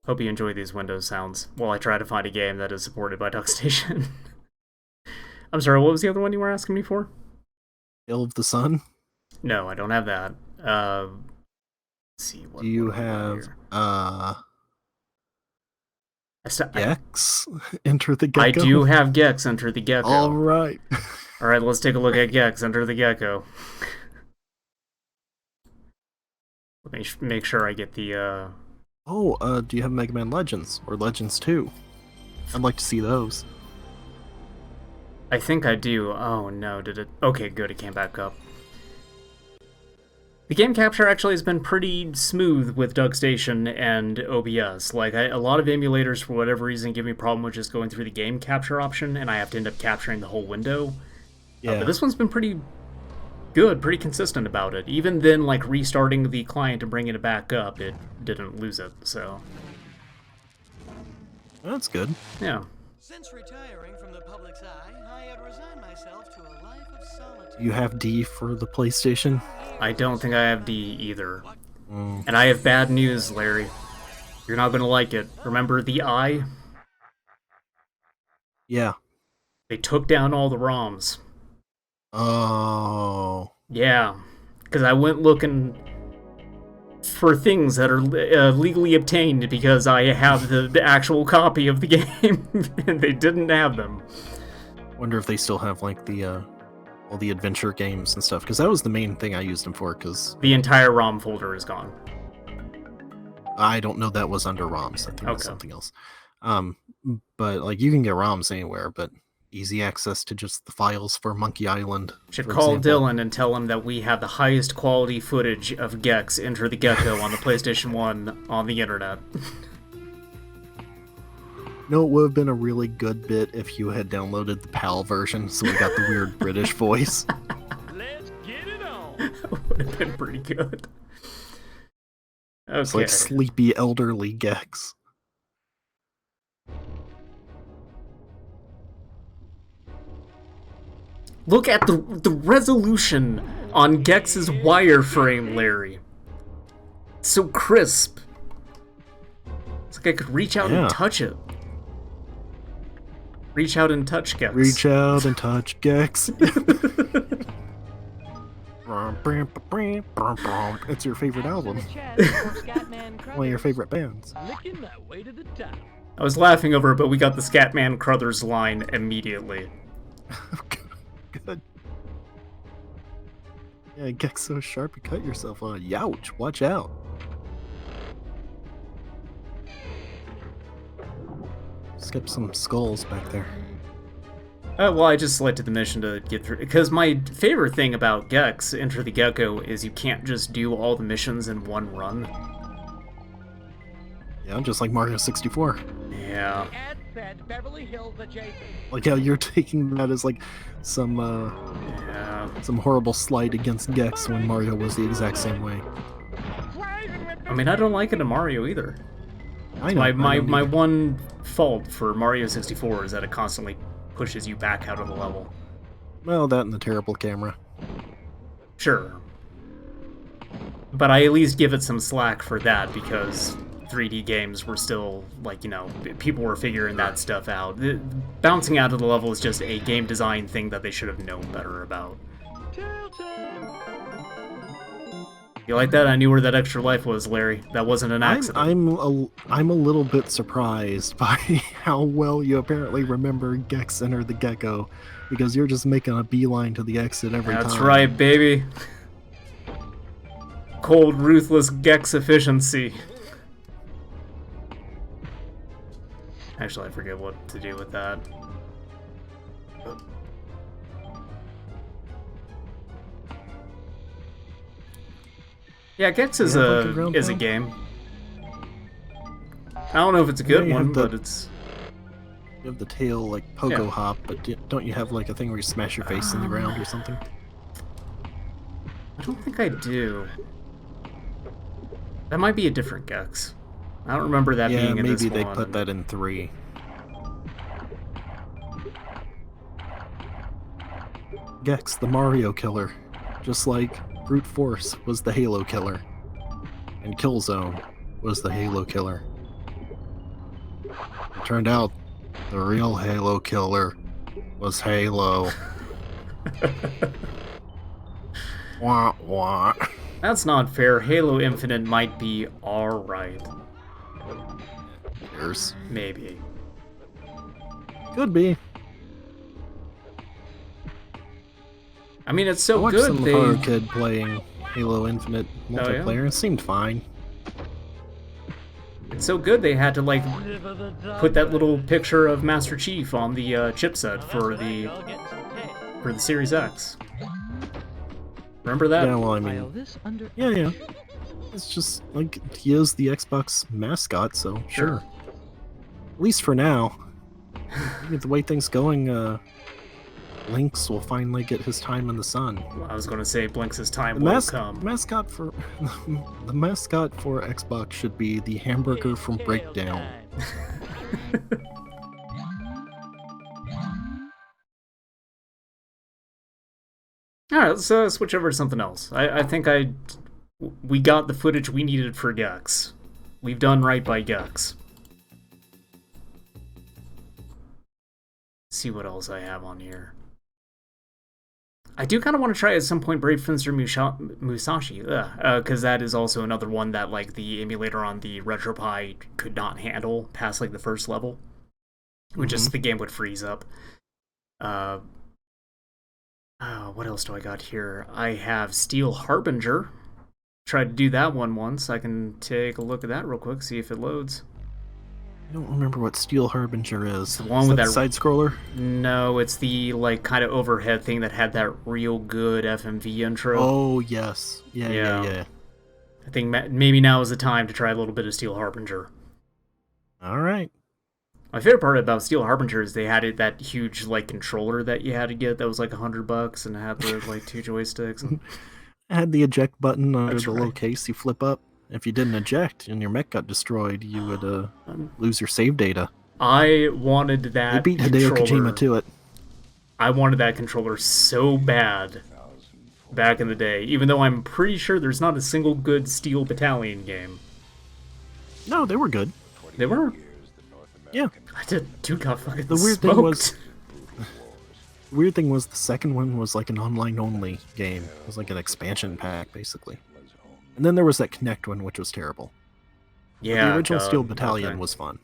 Hope you enjoy these Windows sounds while I try to find a game that is supported by Duckstation. I'm sorry, what was the other one you were asking me for? Tale of the Sun? No, I don't have that. Let's see. Do you have, Gex? Enter the Gecko? I do have Gex, Enter the Gecko. Alright. Alright, let's take a look at Gex, Enter the Gecko. Let me make sure I get the, do you have Mega Man Legends? Or Legends 2? I'd like to see those. I think I do. Oh no, did it... Okay, good, it came back up. The game capture actually has been pretty smooth with Duckstation and OBS. Like, a lot of emulators, for whatever reason, give me a problem with just going through the game capture option, and I have to end up capturing the whole window. Yeah. But this one's been pretty good, pretty consistent about it. Even then, like, restarting the client and bringing it back up, it didn't lose it, so... That's good. Yeah. Since retiring from the public's eye, I had resigned myself to a life of solitude. You have D for the PlayStation? I don't think I have D either. Mm. And I have bad news, Larry. You're not gonna like it. Remember the Eye? Yeah. They took down all the ROMs. Oh. Yeah. Because I went looking for things that are legally obtained because I have the actual copy of the game, and they didn't have them. Wonder if they still have, like, the, all the adventure games and stuff, because that was the main thing I used them for, because... The entire ROM folder is gone. I don't know that was under ROMs. I think it was something else. But, like, you can get ROMs anywhere, but easy access to just the files for Monkey Island. Should call Dylan and tell him that we have the highest quality footage of Gex Enter the Gecko on the PlayStation 1 on the internet. No, it would have been a really good bit if you had downloaded the PAL version, so we got the weird British voice. Let's get it on. That would have been pretty good. Okay. It's like sleepy elderly Gex. Look at the resolution on Gex's wireframe, Larry. It's so crisp. It's like I could reach out and touch it. Reach out and touch Gex. Reach out and touch Gex. It's your favorite album. One of your favorite bands. I was laughing over it, but we got the Scatman Crothers line immediately. Good. Yeah, Gex so sharp you cut yourself on it. Youch, watch out. Skip some skulls back there. Well, I just selected the mission to get through, because my favorite thing about Gex, Enter the Gecko, is you can't just do all the missions in one run. Yeah, just like Mario 64. Yeah. Like how you're taking that as like some horrible slight against Gex when Mario was the exact same way. I mean, I don't like it in Mario either. I know. My one fault for Mario 64 is that it constantly pushes you back out of the level. Well, that and the terrible camera. Sure. But I at least give it some slack for that, because 3D games were still, like, you know, people were figuring that stuff out. Bouncing out of the level is just a game design thing that they should have known better about. You like that? I knew where that extra life was, Larry. That wasn't an accident. I'm a little bit surprised by how well you apparently remember Gex Enter the Gecko, because you're just making a beeline to the exit every time. That's right, baby. Cold, ruthless Gex efficiency. Actually, I forget what to do with that. Yeah, Gex is a game. I don't know if it's a Yeah, good you have one, the- but it's... You have the tail, like, pogo Yeah. hop, but don't you have, like, a thing where you smash your face in the ground or something? I don't think I do. That might be a different Gex. I don't remember that Yeah, being in this maybe they one. put that in 3. Gex, the Mario killer. Just like Brute Force was the Halo killer. And Killzone was the Halo killer. It turned out the real Halo killer was Halo. Wah wah. That's not fair. Halo Infinite might be alright. Cheers. Maybe. Could be. I mean, it's I so watched good some they... horror kid playing Halo Infinite yeah? multiplayer. It seemed fine. It's so good they had to, like, put that little picture of Master Chief on the chipset for the Series X. Remember that? Yeah, well, I mean... Yeah. It's just, like, he is the Xbox mascot, so sure. At least for now. With the way things going, Lynx will finally get his time in the sun. I was gonna say Blinks' time The will come. mascot for the mascot for Xbox should be the hamburger from Breakdown. Alright, let's switch over to something else. I think we got the footage we needed for Gex. We've done right by Gex. See what else I have on here. I do kind of want to try at some point Brave Fencer Musashi, because that is also another one that like the emulator on the RetroPie could not handle past like the first level, which is the game would freeze up. What else do I got here? I have Steel Harbinger. Tried to do that one once. I can take a look at that real quick, see if it loads. I don't remember what Steel Harbinger is. The one with that side scroller? No, it's the like kind of overhead thing that had that real good FMV intro. Oh yes, yeah. I think maybe now is the time to try a little bit of Steel Harbinger. All right. My favorite part about Steel Harbinger is they had that huge like controller that you had to get that was like $100 and it had the like 2 joysticks. And... I had the eject button under the little case you flip up. If you didn't eject and your mech got destroyed, you would lose your save data. I wanted that. They beat Hideo Kojima to it. I wanted that controller so bad back in the day, even though I'm pretty sure there's not a single good Steel Battalion game. No, they were good. They were? Yeah. I did. Dude got fucking the weird smoked. thing was, the weird thing was the second one was like an online-only game. It was like an expansion pack, basically. And then there was that Kinect one, which was terrible. Yeah, but the original Steel Battalion was fun.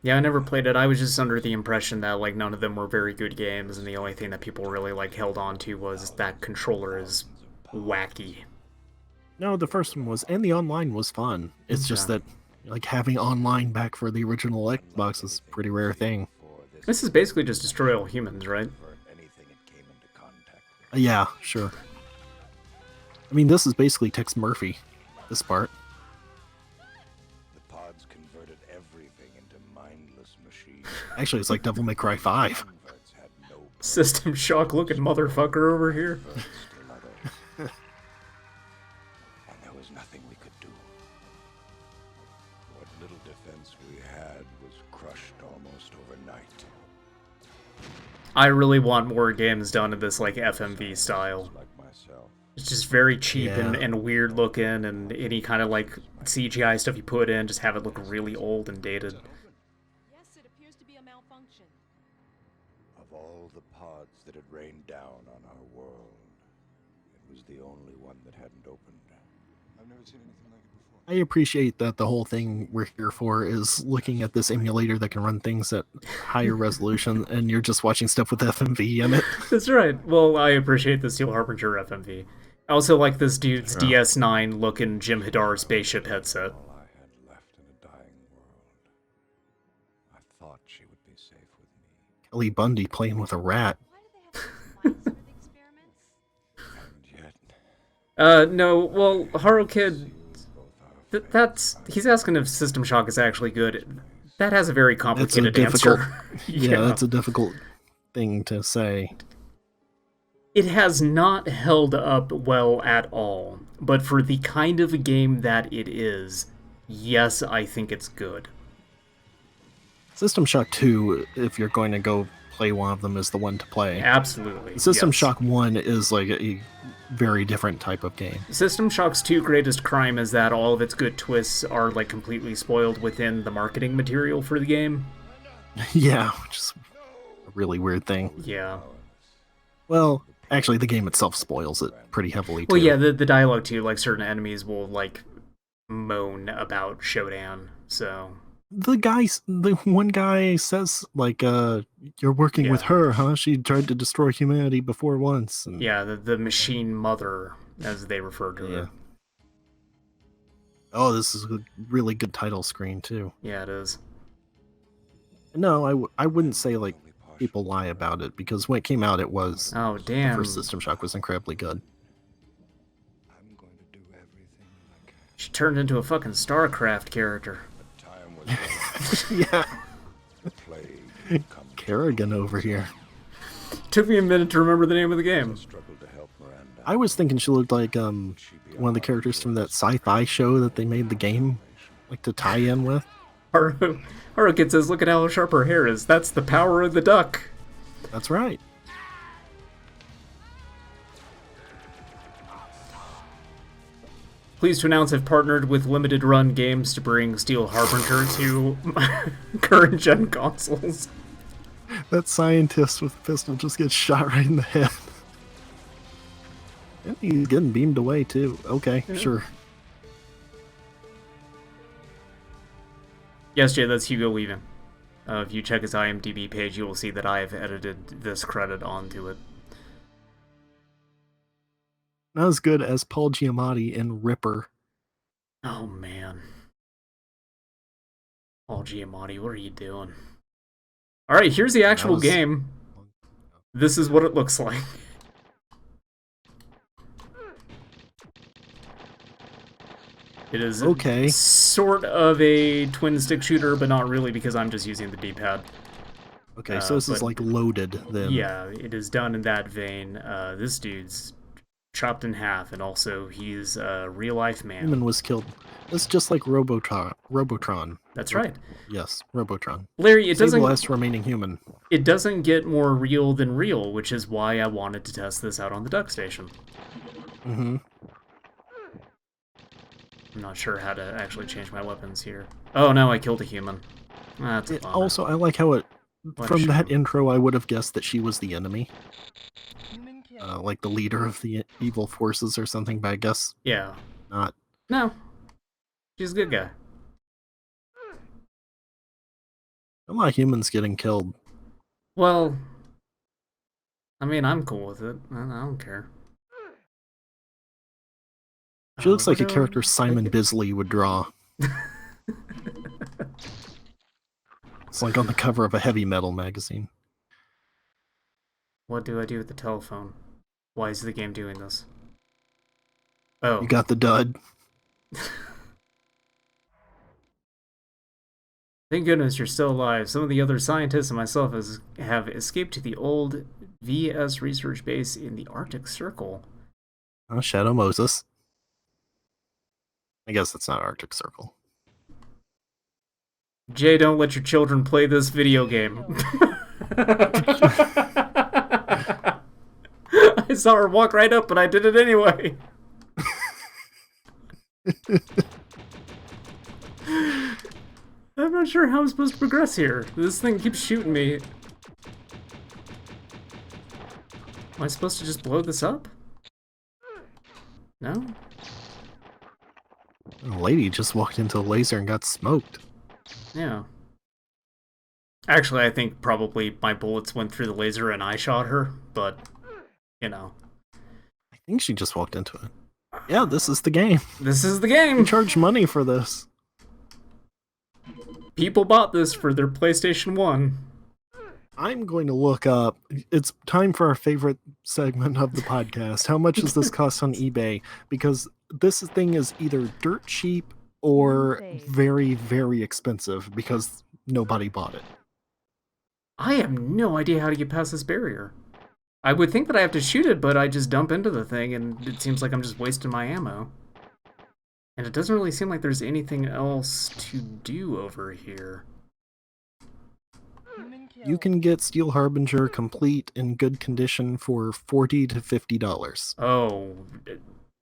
Yeah, I never played it. I was just under the impression that like none of them were very good games, and the only thing that people really like held on to was that controller is wacky. No, the first one was, and the online was fun. It's just that like having online back for the original Xbox is a pretty rare thing. This is basically just destroy all humans, right? Yeah, sure. I mean, this is basically Tex Murphy, this part. The pods converted everything into mindless machines. Actually, it's like Devil May Cry 5. System Shock looking motherfucker over here. And there was nothing we could do. What little defense we had was crushed almost overnight. I really want more games done in this like FMV style. It's just very cheap and weird looking, and any kind of like CGI stuff you put in, just have it look really old and dated. Yes, it appears to be a malfunction. Of all the pods that had rained down on our world, it was the only one that hadn't opened. I've never seen anything like it before. I appreciate that the whole thing we're here for is looking at this emulator that can run things at higher resolution, and you're just watching stuff with FMV in it. That's right. Well, I appreciate the Steel Harbinger FMV. I also like this dude's DS9 looking Jim Hadar spaceship headset. All I had left in a dying world. I thought she would be safe with me. Kelly Bundy playing with a rat. And yet, No, well, Haro Kid, he's asking if System Shock is actually good. That has a very It's a complicated difficult, answer. yeah, that's a difficult thing to say. It has not held up well at all, but for the kind of game that it is, yes, I think it's good. System Shock 2, if you're going to go play one of them, is the one to play. Absolutely. System yes. Shock 1 is like a very different type of game. System Shock's 2 greatest crime is that all of its good twists are like completely spoiled within the marketing material for the game. Yeah, which is a really weird thing. Yeah. Well, actually, the game itself spoils it pretty heavily, too. Well, yeah, the dialogue, too, like, certain enemies will, like, moan about Shodan, so... The one guy says, like, you're working with her, huh? She tried to destroy humanity before once. And... yeah, the machine mother, as they refer to her. Oh, this is a really good title screen, too. Yeah, it is. No, I wouldn't say, like, people lie about it, because when it came out, it was... Oh, damn. The first System Shock was incredibly good. She turned into a fucking StarCraft character. Yeah. Kerrigan over here. Took me a minute to remember the name of the game. I was thinking she looked like one of the characters from that sci-fi show that they made the game like to tie in with. Harrogate says, look at how sharp her hair is. That's the power of the duck. That's right. Pleased to announce I've partnered with Limited Run Games to bring Steel Harbinger to current gen consoles. That scientist with a pistol just gets shot right in the head. And he's getting beamed away too. Okay, sure. Yes, Jay, that's Hugo Weaving. If you check his IMDb page, you will see that I have edited this credit onto it. Not as good as Paul Giamatti in Ripper. Oh, man. Paul Giamatti, what are you doing? Alright, here's the actual game. This is what it looks like. It is sort of a twin-stick shooter, but not really because I'm just using the D-pad. Okay, so this is like loaded then. Yeah, it is done in that vein. This dude's chopped in half, and also he's a real-life man. Human was killed. It's just like Robotron. That's right. Yes, Robotron. Larry, it doesn't... the last remaining human. It doesn't get more real than real, which is why I wanted to test this out on the Duckstation. Mm-hmm. I'm not sure how to actually change my weapons here. Oh, no, I killed a human. That's a bummer. Also, I like how it... From that intro, I would have guessed that she was the enemy. Like the leader of the evil forces or something, but I guess... Yeah. Not. No. She's a good guy. A lot of humans getting killed. Well... I mean, I'm cool with it. I don't care. She looks like a character Simon Bisley would draw. It's like on the cover of a heavy metal magazine. What do I do with the telephone? Why is the game doing this? Oh. You got the dud. Thank goodness you're still alive. Some of the other scientists and myself have escaped to the old VS research base in the Arctic Circle. Oh, Shadow Moses. I guess that's not Arctic Circle. Jay, don't let your children play this video game. I saw her walk right up, but I did it anyway. I'm not sure how I'm supposed to progress here. This thing keeps shooting me. Am I supposed to just blow this up? No? A lady just walked into a laser and got smoked. Yeah. Actually, I think probably my bullets went through the laser and I shot her, but, you know. I think she just walked into it. Yeah, this is the game. This is the game! You charge money for this. People bought this for their PlayStation 1. I'm going to look up. It's time for our favorite segment of the podcast. How much does this cost on eBay? Because this thing is either dirt cheap or very, very expensive because nobody bought it. I have no idea how to get past this barrier. I would think that I have to shoot it, but I just dump into the thing, and it seems like I'm just wasting my ammo. And it doesn't really seem like there's anything else to do over here. You can get Steel Harbinger complete in good condition for $40 to $50. Oh,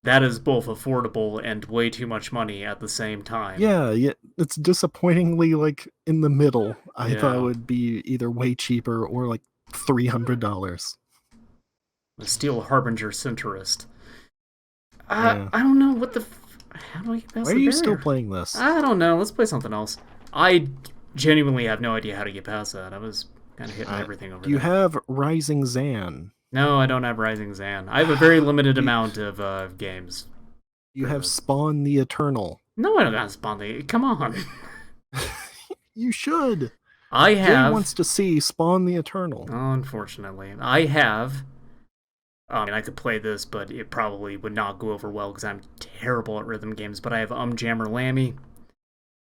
that is both affordable and way too much money at the same time. Yeah, it's disappointingly like in the middle. I thought it Yeah. would be either way cheaper or like $300. The Steel Harbinger Centrist. Yeah. I don't know what the... How do I get past Why the are you barrier? still playing this? I don't know. Let's play something else. I genuinely have no idea how to get past that. I was kind of hitting everything over Do you there. have Rising Zan? No, I don't have Rising Zan. I have a very limited amount of games. You have Spawn the Eternal. No, I don't got Spawn the... Come on. You should. I Jay have... wants to see Spawn the Eternal. Unfortunately. I have... I mean, I could play this, but it probably would not go over well because I'm terrible at rhythm games. But I have Jammer Lammy.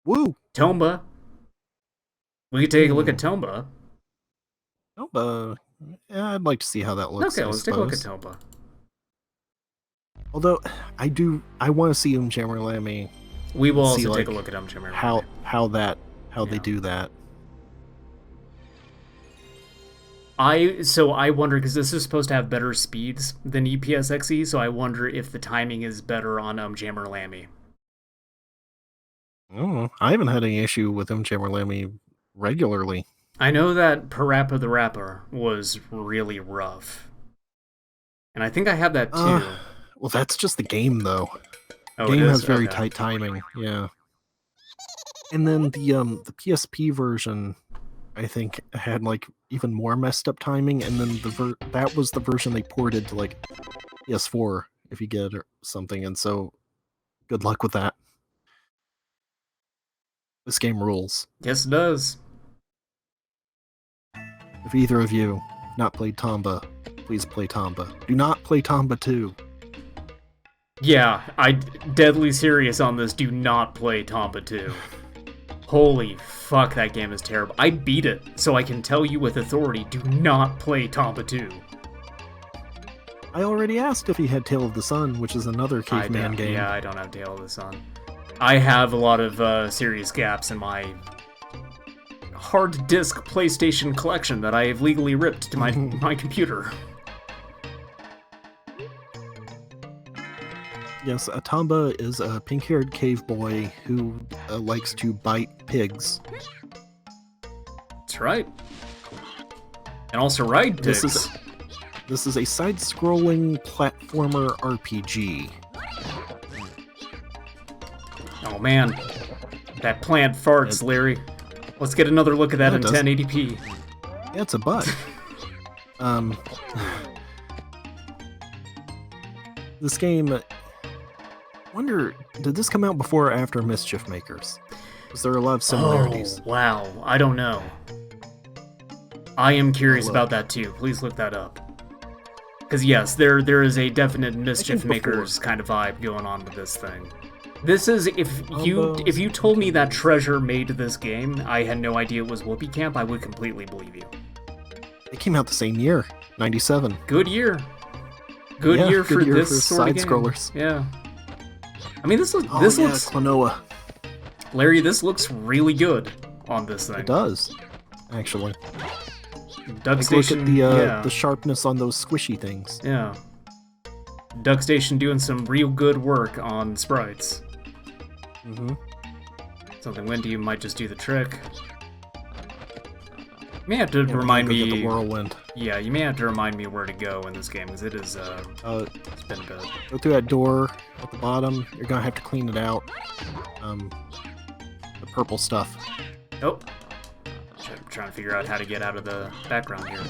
Woo! Tomba. We could take a look at Tomba. Tomba. Yeah, I'd like to see how that looks. Okay, let's take a look at Tomba. Although, I want to see Jammer Lammy. We will also take a look at Jammer Lammy. How they do that. I wonder, because this is supposed to have better speeds than EPSXE, so I wonder if the timing is better on Jammer Lammy. Oh, I haven't had any issue with Jammer Lammy regularly. I know that Parappa the Rapper was really rough. And I think I have that too. Well, that's just the game, though. Oh, the game has very okay. tight timing, yeah. And then the PSP version, I think, had like even more messed up timing, and then that was the version they ported to like PS4 if you get or something, and so good luck with that. This game rules. Yes, it does. If either of you have not played Tomba, please play Tomba. Do not play Tomba 2. Yeah, deadly serious on this. Do not play Tomba 2. Holy fuck, that game is terrible. I beat it, so I can tell you with authority, do not play Tomba 2. I already asked if he had Tale of the Sun, which is another caveman game. Yeah, I don't have Tale of the Sun. I have a lot of serious gaps in my hard disk PlayStation collection that I have legally ripped to my computer. Yes, Tomba is a pink-haired cave boy who likes to bite pigs. That's right. And also ride pigs. This is a side-scrolling platformer RPG. Oh man, that plant farts, Larry. Let's get another look at that in 1080p. Yeah, it's a bug. This game... wonder, did this come out before or after Mischief Makers? Because there are a lot of similarities. Oh, wow. I don't know. I am curious about that too. Please look that up. Because yes, there is a definite Mischief Makers kind of vibe going on with this thing. This is, if you told me that Treasure made this game, I had no idea it was Whoopee Camp, I would completely believe you. It came out the same year, 97. Good year. Good year for this sort of game. Side-scrollers. Yeah. I mean, this looks... Klonoa. Larry, this looks really good on this thing. It does, actually. Duckstation, look at the sharpness on those squishy things. Yeah. Duckstation doing some real good work on sprites. Mm-hmm. Something windy might just do the trick. You may have to remind me... Get the whirlwind. Yeah, you may have to remind me where to go in this game, because it is, it's been a bit. Go through that door at the bottom. You're gonna have to clean it out. The purple stuff. Oh. I'm trying to figure out how to get out of the background here.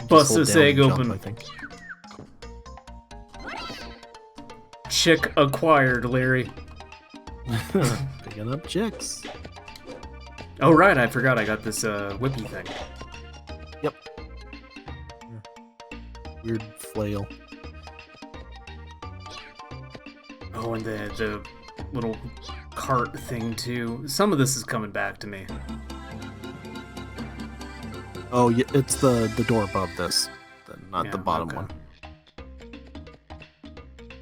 Bust this egg open. I think. Chick acquired, Larry. Picking up chicks. Oh, right, I forgot I got this whippy thing. Yep. Weird flail. Oh, and the little cart thing, too. Some of this is coming back to me. Oh, yeah, it's the door above this, not Yeah, the bottom okay. one.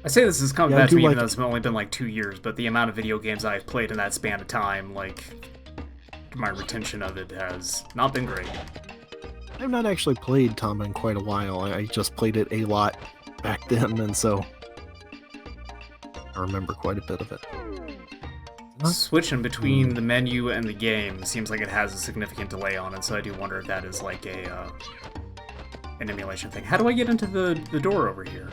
I say this is coming Yeah, I back to do me even like- though it's only been like 2 years, but the amount of video games I've played in that span of time, like, my retention of it has not been great. I've not actually played Tomba in quite a while. I just played it a lot back then, and so I remember quite a bit of it. Switching between the menu and the game seems like it has a significant delay on it, so I do wonder if that is like a an emulation thing. How do I get into the door over here?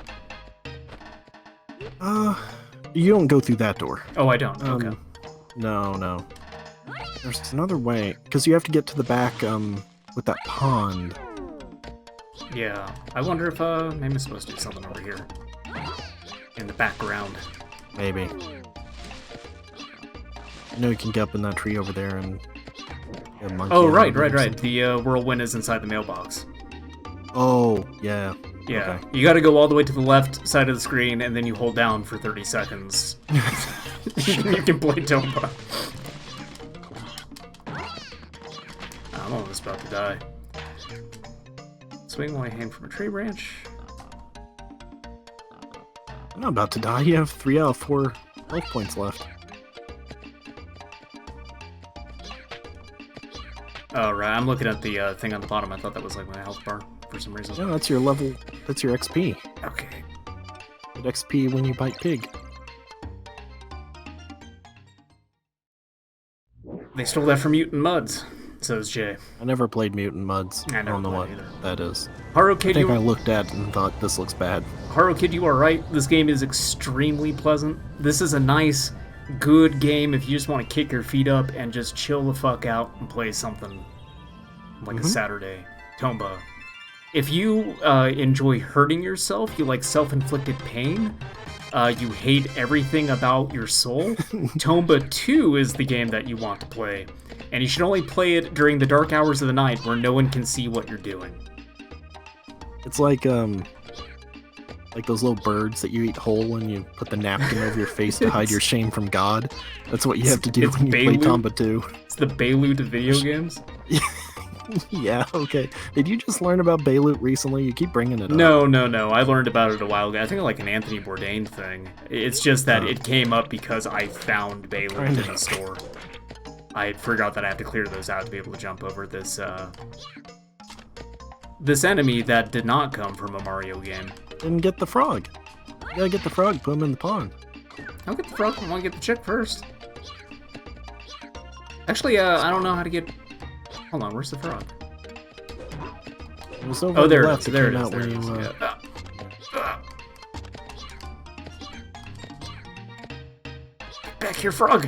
You don't go through that door. Oh, I don't. Okay. No. There's another way, because you have to get to the back, with that pond. Yeah. I wonder if, maybe I'm supposed to do something over here. In the background. Maybe. I know you can get up in that tree over there and get a monkey. Oh, out right. of it or something. The whirlwind is inside the mailbox. Oh, yeah. Yeah. Okay. You gotta go all the way to the left side of the screen, and then you hold down for 30 seconds. You can play Tomba. I'm almost about to die. Swing while I hang from a tree branch. I'm not about to die. You have 3 out of 4 health points left. Oh, right. I'm looking at the thing on the bottom. I thought that was like my health bar for some reason. No, that's your level. That's your XP. Okay. Get XP when you bite pig. They stole that from Mutant Muds, says Jay. I never played Mutant Muds. I never don't know what played either. that is. Haro I Kid, think I looked at it and thought this looks bad. Haro Kid, you are right. This game is extremely pleasant. This is a nice, good game if you just want to kick your feet up and just chill the fuck out and play something like a Saturday. Tomba. If you enjoy hurting yourself, you like self-inflicted pain, you hate everything about your soul, Tomba 2 is the game that you want to play. And you should only play it during the dark hours of the night where no one can see what you're doing. It's like those little birds that you eat whole and you put the napkin over your face to hide your shame from God. That's what you have to do when you play Tomba 2. It's the Beirut of video games? Yeah, okay. Did you just learn about Beirut recently? You keep bringing it up. No. I learned about it a while ago. I think like an Anthony Bourdain thing. It's just that it came up because I found Beirut in the store. I forgot that I have to clear those out to be able to jump over this this enemy that did not come from a Mario game. And get the frog. You gotta get the frog, put him in the pond. I'll get the frog. I want to get the chick first. Actually, I don't know how to get... Hold on, where's the frog? It was over Oh, there it left. is. There it came is. out There when it is. you, Yeah. Back here, frog!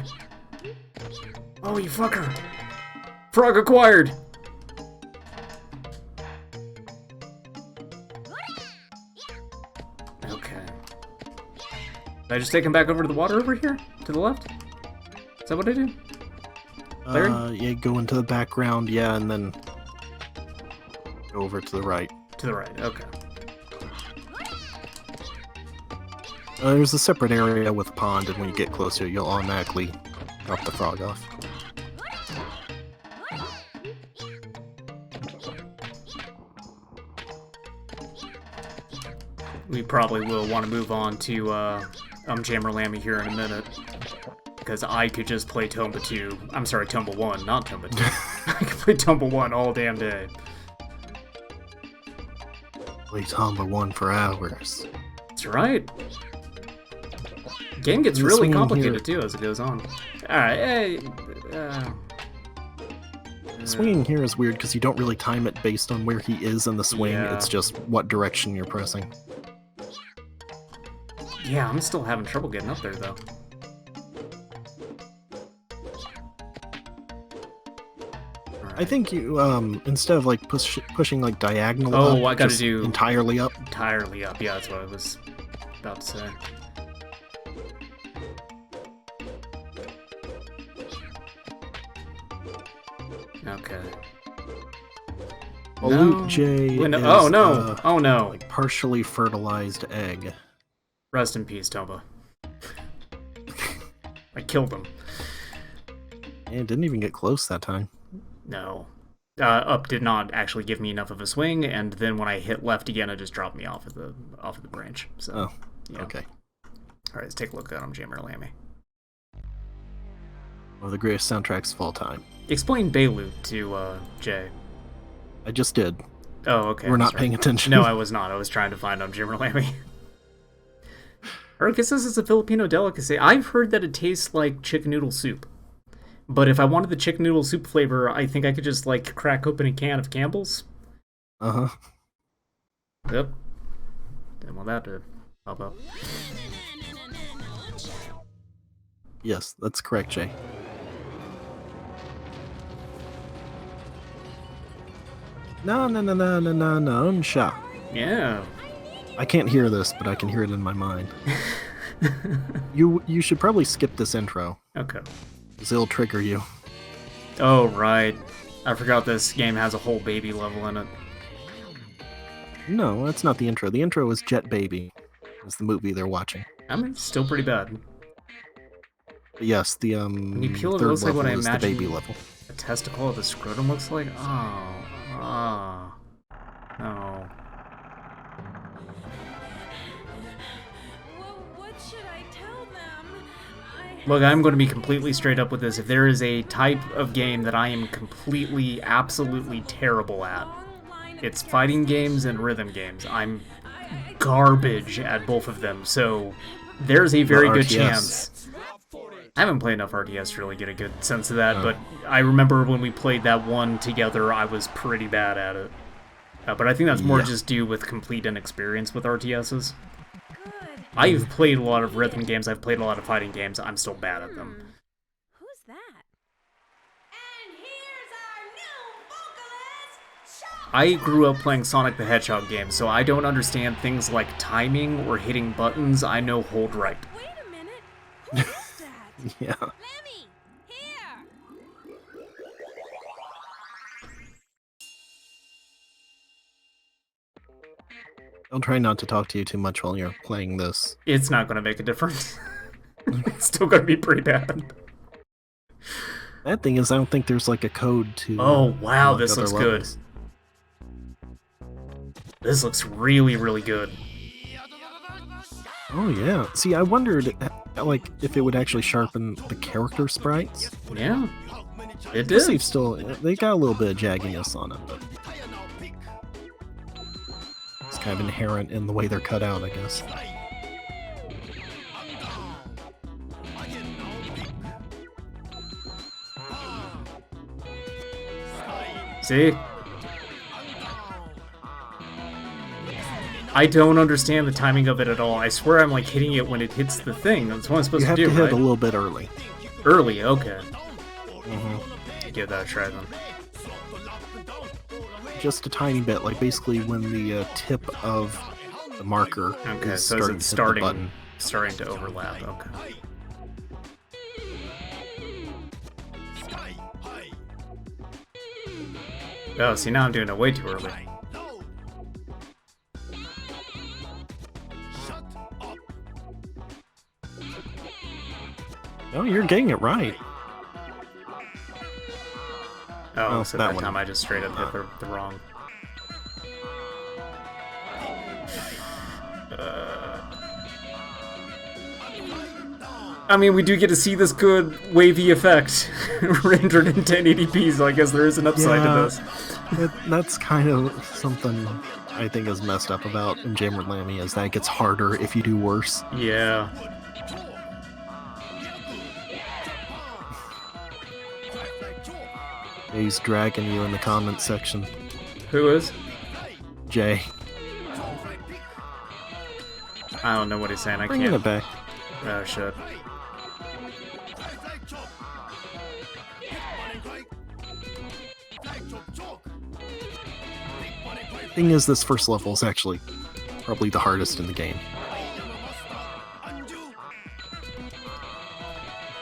Oh, you fucker! Frog acquired! Okay. Did I just take him back over to the water over here? To the left? Is that what I do? yeah, go into the background, yeah, and then go over to the right. To the right, okay. There's a separate area with a pond, and when you get closer, you'll automatically drop the frog off. We probably will want to move on to Jammer Lammy here in a minute. Because I could just play Tomba 2. I'm sorry, Tomba 1, not Tomba 2. I could play Tomba 1 all damn day. Play Tomba 1 for hours. That's right. Game gets The really swing complicated here- too as it goes on. Alright, hey. Swinging here is weird because you don't really time it based on where he is in the swing. Yeah. It's just what direction you're pressing. Yeah, I'm still having trouble getting up there though. I think you, instead of like pushing like diagonal up, Oh, I gotta just do... entirely up. Entirely up, yeah, that's what I was about to say. Balut J Wait, no. is Oh no! Oh no! like partially fertilized egg. Rest in peace, Tomba. I killed him. And didn't even get close that time. No. Up did not actually give me enough of a swing, and then when I hit left again, it just dropped me off of the branch. So, yeah. Okay. All right, let's take a look at him, Jammer Lammy. One of the greatest soundtracks of all time. Explain Balut to Jay. I just did. Oh, okay. We're not paying attention. No, I was not. I was trying to find him, Jammer Lammy. Or guess this is a Filipino delicacy. I've heard that it tastes like chicken noodle soup. But if I wanted the chicken noodle soup flavor, I think I could just, like, crack open a can of Campbell's. Uh-huh. Yep. Didn't want that to pop up. Yes, that's correct, Jay. No, sha. Yeah. I can't hear this, but I can hear it in my mind. You should probably skip this intro. Okay. Because it'll trigger you. Oh, right. I forgot this game has a whole baby level in it. No, that's not the intro. The intro is Jet Baby. It's the movie they're watching. I mean, it's still pretty bad. But yes, the When you peel it, it third looks like level what I is the imagine baby level. a testicle of the scrotum looks like. Oh. No. What should I tell them? Look, I'm going to be completely straight up with this. If there is a type of game that I am completely, absolutely terrible at, it's fighting games and rhythm games. I'm garbage at both of them, so there's a very good chance. I haven't played enough RTS to really get a good sense of that, but I remember when we played that one together, I was pretty bad at it. But I think that's more just due with complete inexperience with RTSs. I've played a lot of rhythm games, I've played a lot of fighting games, I'm still bad at them. Who's that? And here's our new vocalist, I grew up playing Sonic the Hedgehog games, so I don't understand things like timing or hitting buttons. I know hold right. Wait a minute. Who is that? Yeah. Lemmy, here. I'll try not to talk to you too much while you're playing this. It's not going to make a difference. It's still going to be pretty bad. That thing is, I don't think there's like a code to. Oh, wow, unlock this other looks levels. good. This looks really, really good. Oh yeah. See, I wondered, like, if it would actually sharpen the character sprites. Yeah, it This did. still, they got a little bit of jagginess on it, but it's kind of inherent in the way they're cut out, I guess. See? I don't understand the timing of it at all. I swear I'm like hitting it when it hits the thing. That's what I'm supposed You have to do, to hit right? a little bit early. Early, okay. Mm-hmm. Give that a try then. Just a tiny bit, like basically when the tip of the marker Okay, is so starting it's to hit the button. starting to overlap. Okay. Oh, see, now I'm doing it way too early. No, you're getting it right. Oh, Oh, so that that one. time I just straight up hit the wrong. I mean, we do get to see this good wavy effect rendered in 1080p, so I guess there is an upside to this. That's kind of something I think is messed up about in Jammer Lammy, is that it gets harder if you do worse. Yeah. He's dragging you in the comment section. Who is? Jay. I don't know what he's saying. I Bringing can't. it back. Oh, shit. Thing is, this first level is actually probably the hardest in the game.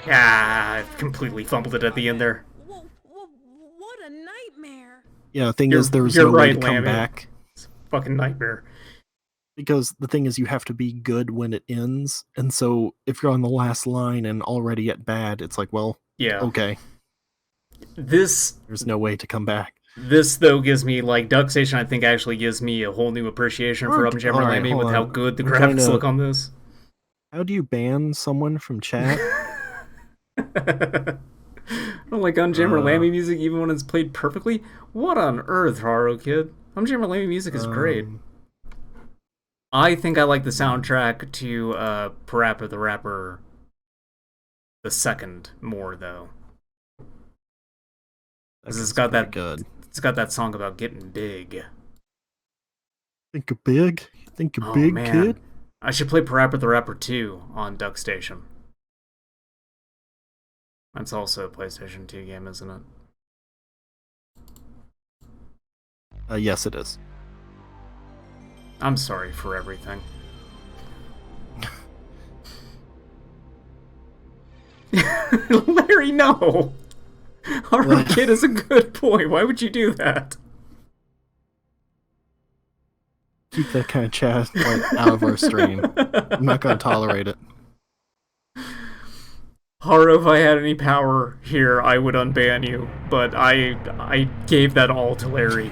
Ah, I completely fumbled it at the end there. What a nightmare. nightmare. Yeah, the thing You're- is, there's you're no way right, to come Lammy. back. Fucking nightmare. Because the thing is, you have to be good when it ends. And so if you're on the last line and already at bad, it's like, well, Yeah. okay. This There's no way to come back. though gives me, like, Duckstation I think actually gives me a whole new appreciation for Upjammer Alright, Lammy hold with how on. good the I'm trying graphics to- look on this. How do you ban someone from chat? I don't like Unjammer Lammy music even when it's played perfectly. What on earth, Haro Kid? Unjammer Lammy music is great. I think I like the soundtrack to Parappa the Rapper the second more though. 'Cause it's got that good. It's got that song about getting big. Think you're big? Think you're Oh, big, man. kid? I should play Parappa the Rapper 2 on Duckstation. That's also a PlayStation 2 game, isn't it? Yes, it is. I'm sorry for everything. Larry, no! Our kid is a good boy. Why would you do that? Keep that kind of chat out of our stream. I'm not going to tolerate it. Haro, if I had any power here, I would unban you, but I gave that all to Larry.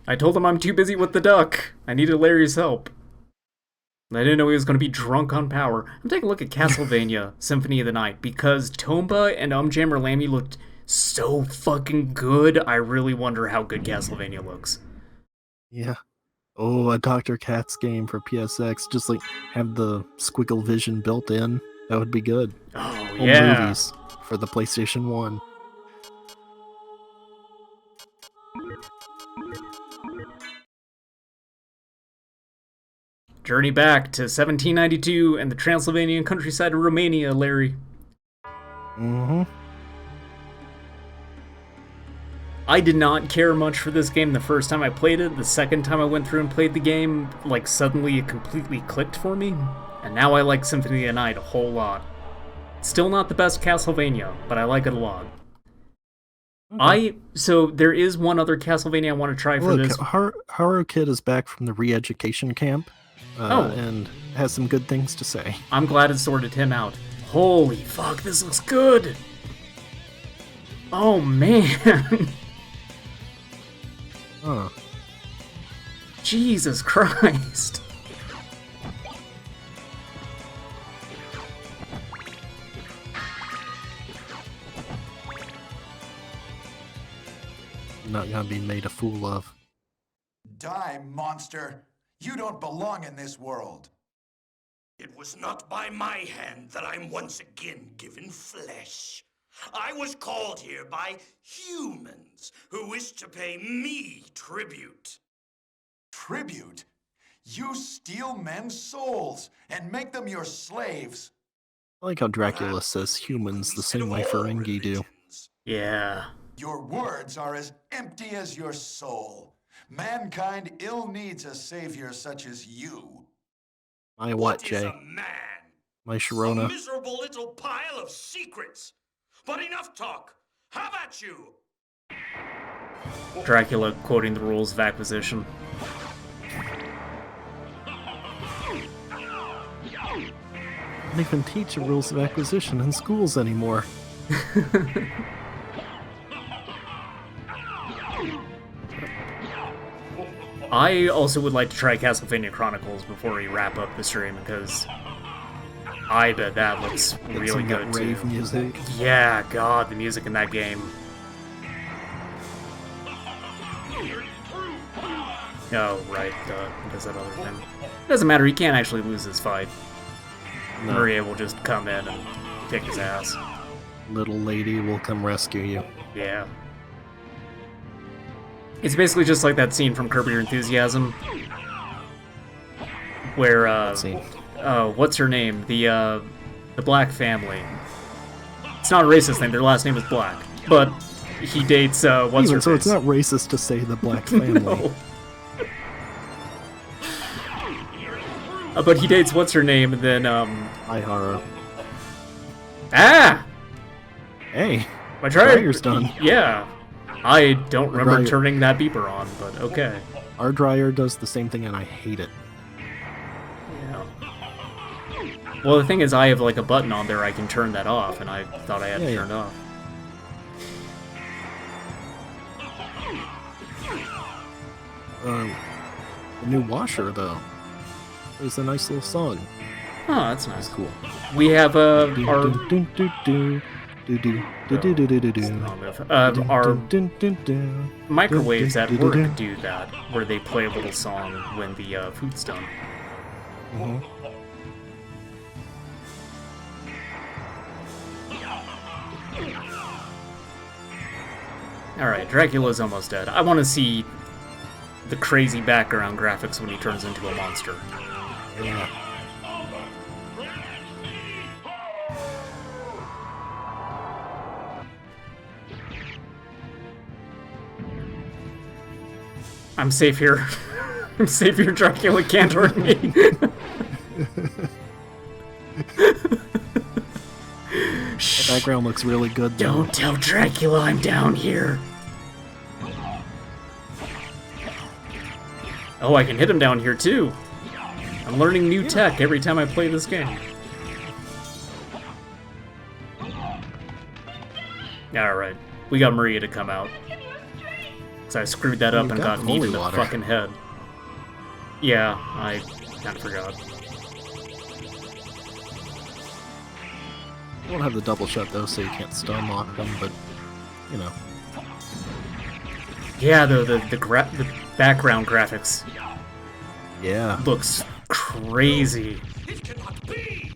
I told him I'm too busy with the duck. I needed Larry's help. I didn't know he was going to be drunk on power. I'm taking a look at Castlevania Symphony of the Night because Tomba and Jammer Lammy looked so fucking good. I really wonder how good Castlevania looks. Yeah. Oh, a Dr. Katz game for PSX. Just like have the squiggle vision built in. That would be good. Oh, Home yeah. movies for the PlayStation 1. Journey back to 1792 and the Transylvanian countryside of Romania, Larry. Mm-hmm. I did not care much for this game the first time I played it. The second time I went through and played the game, like, suddenly it completely clicked for me. And now I like Symphony of the Night a whole lot. Still not the best Castlevania, but I like it a lot. Okay. So there is one other Castlevania I want to try for this. Haro Kid is back from the re-education camp. And has some good things to say. I'm glad it sorted him out. Holy fuck, this looks good! Oh, man! Huh. Jesus Christ! Not gonna be made a fool of. Die, monster! You don't belong in this world. It was not by my hand that I'm once again given flesh. I was called here by humans who wish to pay me tribute. Tribute? You steal men's souls and make them your slaves. I like how Dracula says humans the same way Ferengi do. Yeah. Your words are as empty as your soul. Mankind ill needs a savior such as you. My what, Jay? Is a man? My Sharona. A miserable little pile of secrets. But enough talk. How about you? Dracula quoting the rules of acquisition. They don't even teach the rules of acquisition in schools anymore. I also would like to try Castlevania Chronicles before we wrap up the stream, because I bet that looks really good too. Rave music. Yeah, God, the music in that game. Oh, right, does that other thing. Doesn't matter, he can't actually lose this fight. No. Maria will just come in and kick his ass. Little lady will come rescue you. Yeah. It's basically just like that scene from Curb Your Enthusiasm, where what's her name? The black family. It's not a racist thing. Their last name is Black, but he dates what's her so face. It's not racist to say the black family. No. But he dates what's her name, and then Hi, Haro. Ah! Hey. My dryer's done. Yeah. I don't remember Dryer. turning that beeper on, but okay. Our dryer does the same thing, and I hate it. Yeah. Well, the thing is, I have like a button on there I can turn that off, and I thought I had to turn it off. The new washer, though, is a nice little song. Oh, that's nice. Cool. We have our microwaves at work do that, where they play a little song when the food's done. Mm-hmm. Alright, Dracula's almost dead. I want to see the crazy background graphics when he turns into a monster. Yeah. I'm safe here. I'm safe here, Dracula can't hurt me. The background looks really good, though. Don't tell Dracula I'm down here. Oh, I can hit him down here, too. I'm learning new tech every time I play this game. Alright, we got Maria to come out. Because I screwed that up and got Neve in the fucking head. Yeah, I kind of forgot. Won't have the double shot, though, so you can't stun lock them, but, you know. Yeah, the background graphics. Yeah. Looks crazy. It cannot be!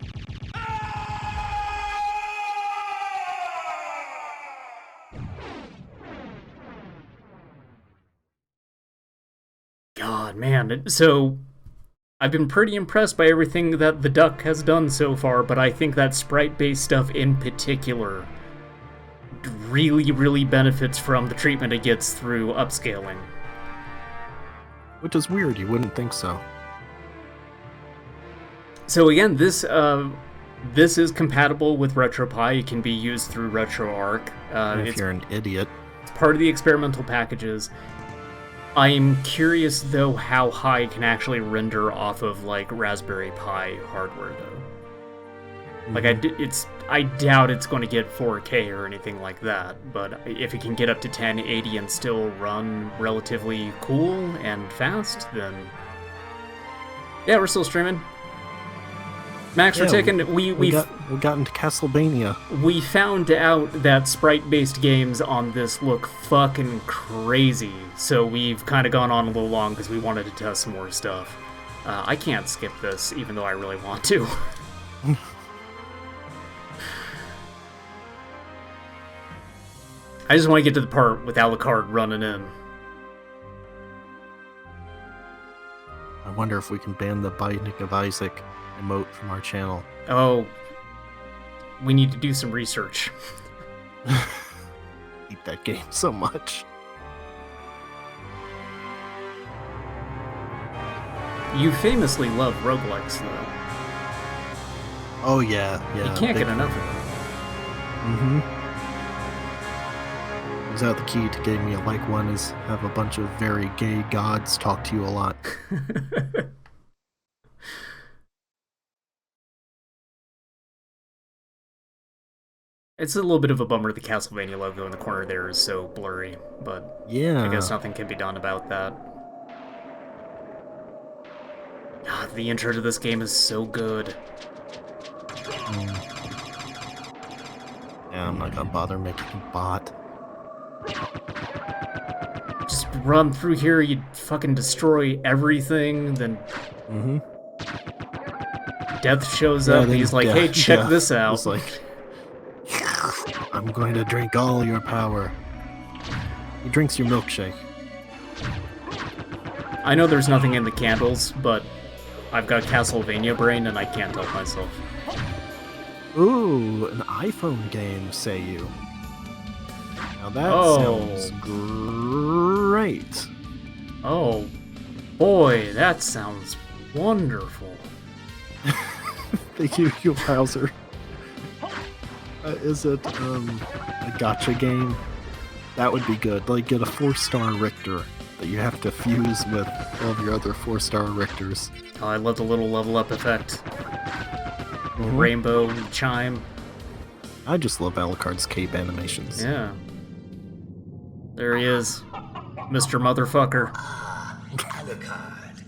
God, man. So, I've been pretty impressed by everything that the Duck has done so far, but I think that sprite-based stuff in particular really, really benefits from the treatment it gets through upscaling. Which is weird, you wouldn't think so. So again, this is compatible with RetroPie. It can be used through RetroArch. If you're an idiot. It's part of the experimental packages. I'm curious, though, how high it can actually render off of, like, Raspberry Pi hardware, though. Like, I doubt it's going to get 4K or anything like that, but if it can get up to 1080 and still run relatively cool and fast, then... Yeah, we're still streaming. Max, we're taking... We got into Castlevania. We found out that sprite-based games on this look fucking crazy, so we've kind of gone on a little long because we wanted to test some more stuff. I can't skip this, even though I really want to. I just want to get to the part with Alucard running in. I wonder if we can ban the Binding of Isaac emote from our channel. Oh, we need to do some research. Hate that game so much. You famously love roguelikes, though. Oh yeah. You can't get enough of them. Mm-hmm. Turns out the key to getting me a like one is have a bunch of very gay gods talk to you a lot. It's a little bit of a bummer the Castlevania logo in the corner there is so blurry, but yeah, I guess nothing can be done about that. God, the intro to this game is so good. Yeah, I'm not gonna bother making a bot. Just run through here, you fucking destroy everything, then... Death shows up, and he's like, hey, check this out. He's like, I'm going to drink all your power. He drinks your milkshake. I know there's nothing in the candles, but I've got Castlevania brain and I can't help myself. Ooh, an iPhone game, say you. Now that sounds great. Oh, boy, that sounds wonderful. Thank you, Bowser. Is it a gacha game? That would be good. Like, get a 4-star Richter that you have to fuse with all of your other 4-star Richters. Oh, I love the little level up effect. Rainbow chime. I just love Alucard's cape animations. Yeah. There he is. Mr. Motherfucker. Alucard,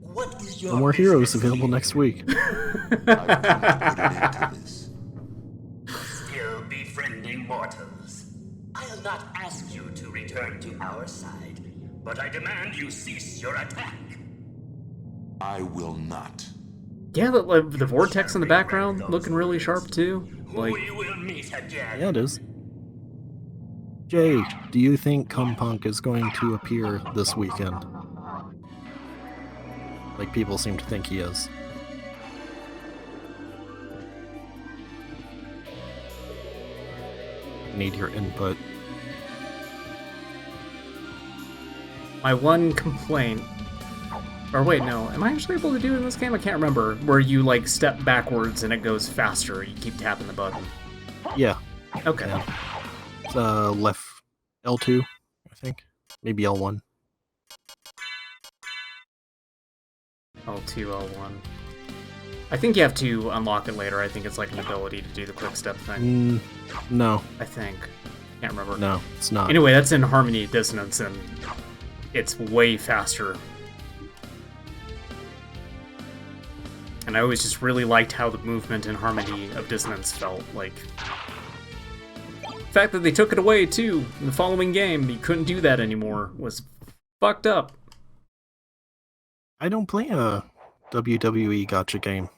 what is your No more heroes business available here? next week. Still befriending mortals. I'll not ask you to return to our side, but I demand you cease your attack. I will not. Yeah, the vortex in the background looking really sharp too. Like, We will meet again. Yeah, it is. Jay, do you think Punk is going to appear this weekend? Like people seem to think he is. Need your input. my one complaint. Or wait, no. Am I actually able to do it in this game? I can't remember. Where you, like, step backwards and it goes faster. You keep tapping the button. Yeah. Okay. Yeah. It's left L2, I think. Maybe L1. L2, L1. I think you have to unlock it later. I think it's like an ability to do the quick step thing. No. I think. Can't remember. No, it's not. Anyway, that's in Harmony Dissonance, and it's way faster. And I always just really liked how the movement in Harmony of Dissonance felt. Like, the fact that they took it away, too, in the following game, you couldn't do that anymore, was fucked up. I don't play a WWE gacha game.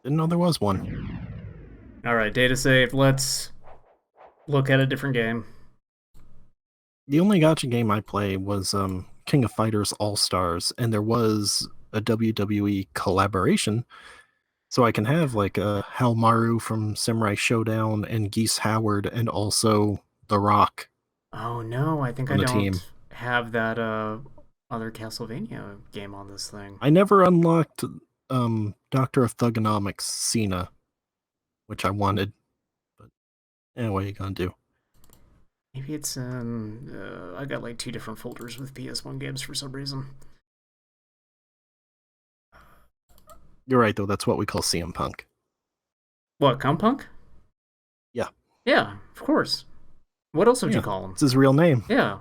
Didn't know there was one. Alright, data saved. Let's look at a different game. The only gacha game I play was King of Fighters All-Stars, and there was a WWE collaboration, so I can have like a Halmaru from Samurai Showdown and Geese Howard and also The Rock. Oh no, I think I on the don't team. have that other Castlevania game on this thing. I never unlocked Doctor of Thugonomics Cena, which I wanted, but what are you gonna do? Maybe it's I got like 2 different folders with PS1 games for some reason. You're right though, that's what we call CM Punk. What, Punk? Yeah. Yeah, of course. What else would you call him? It's his real name. Yeah.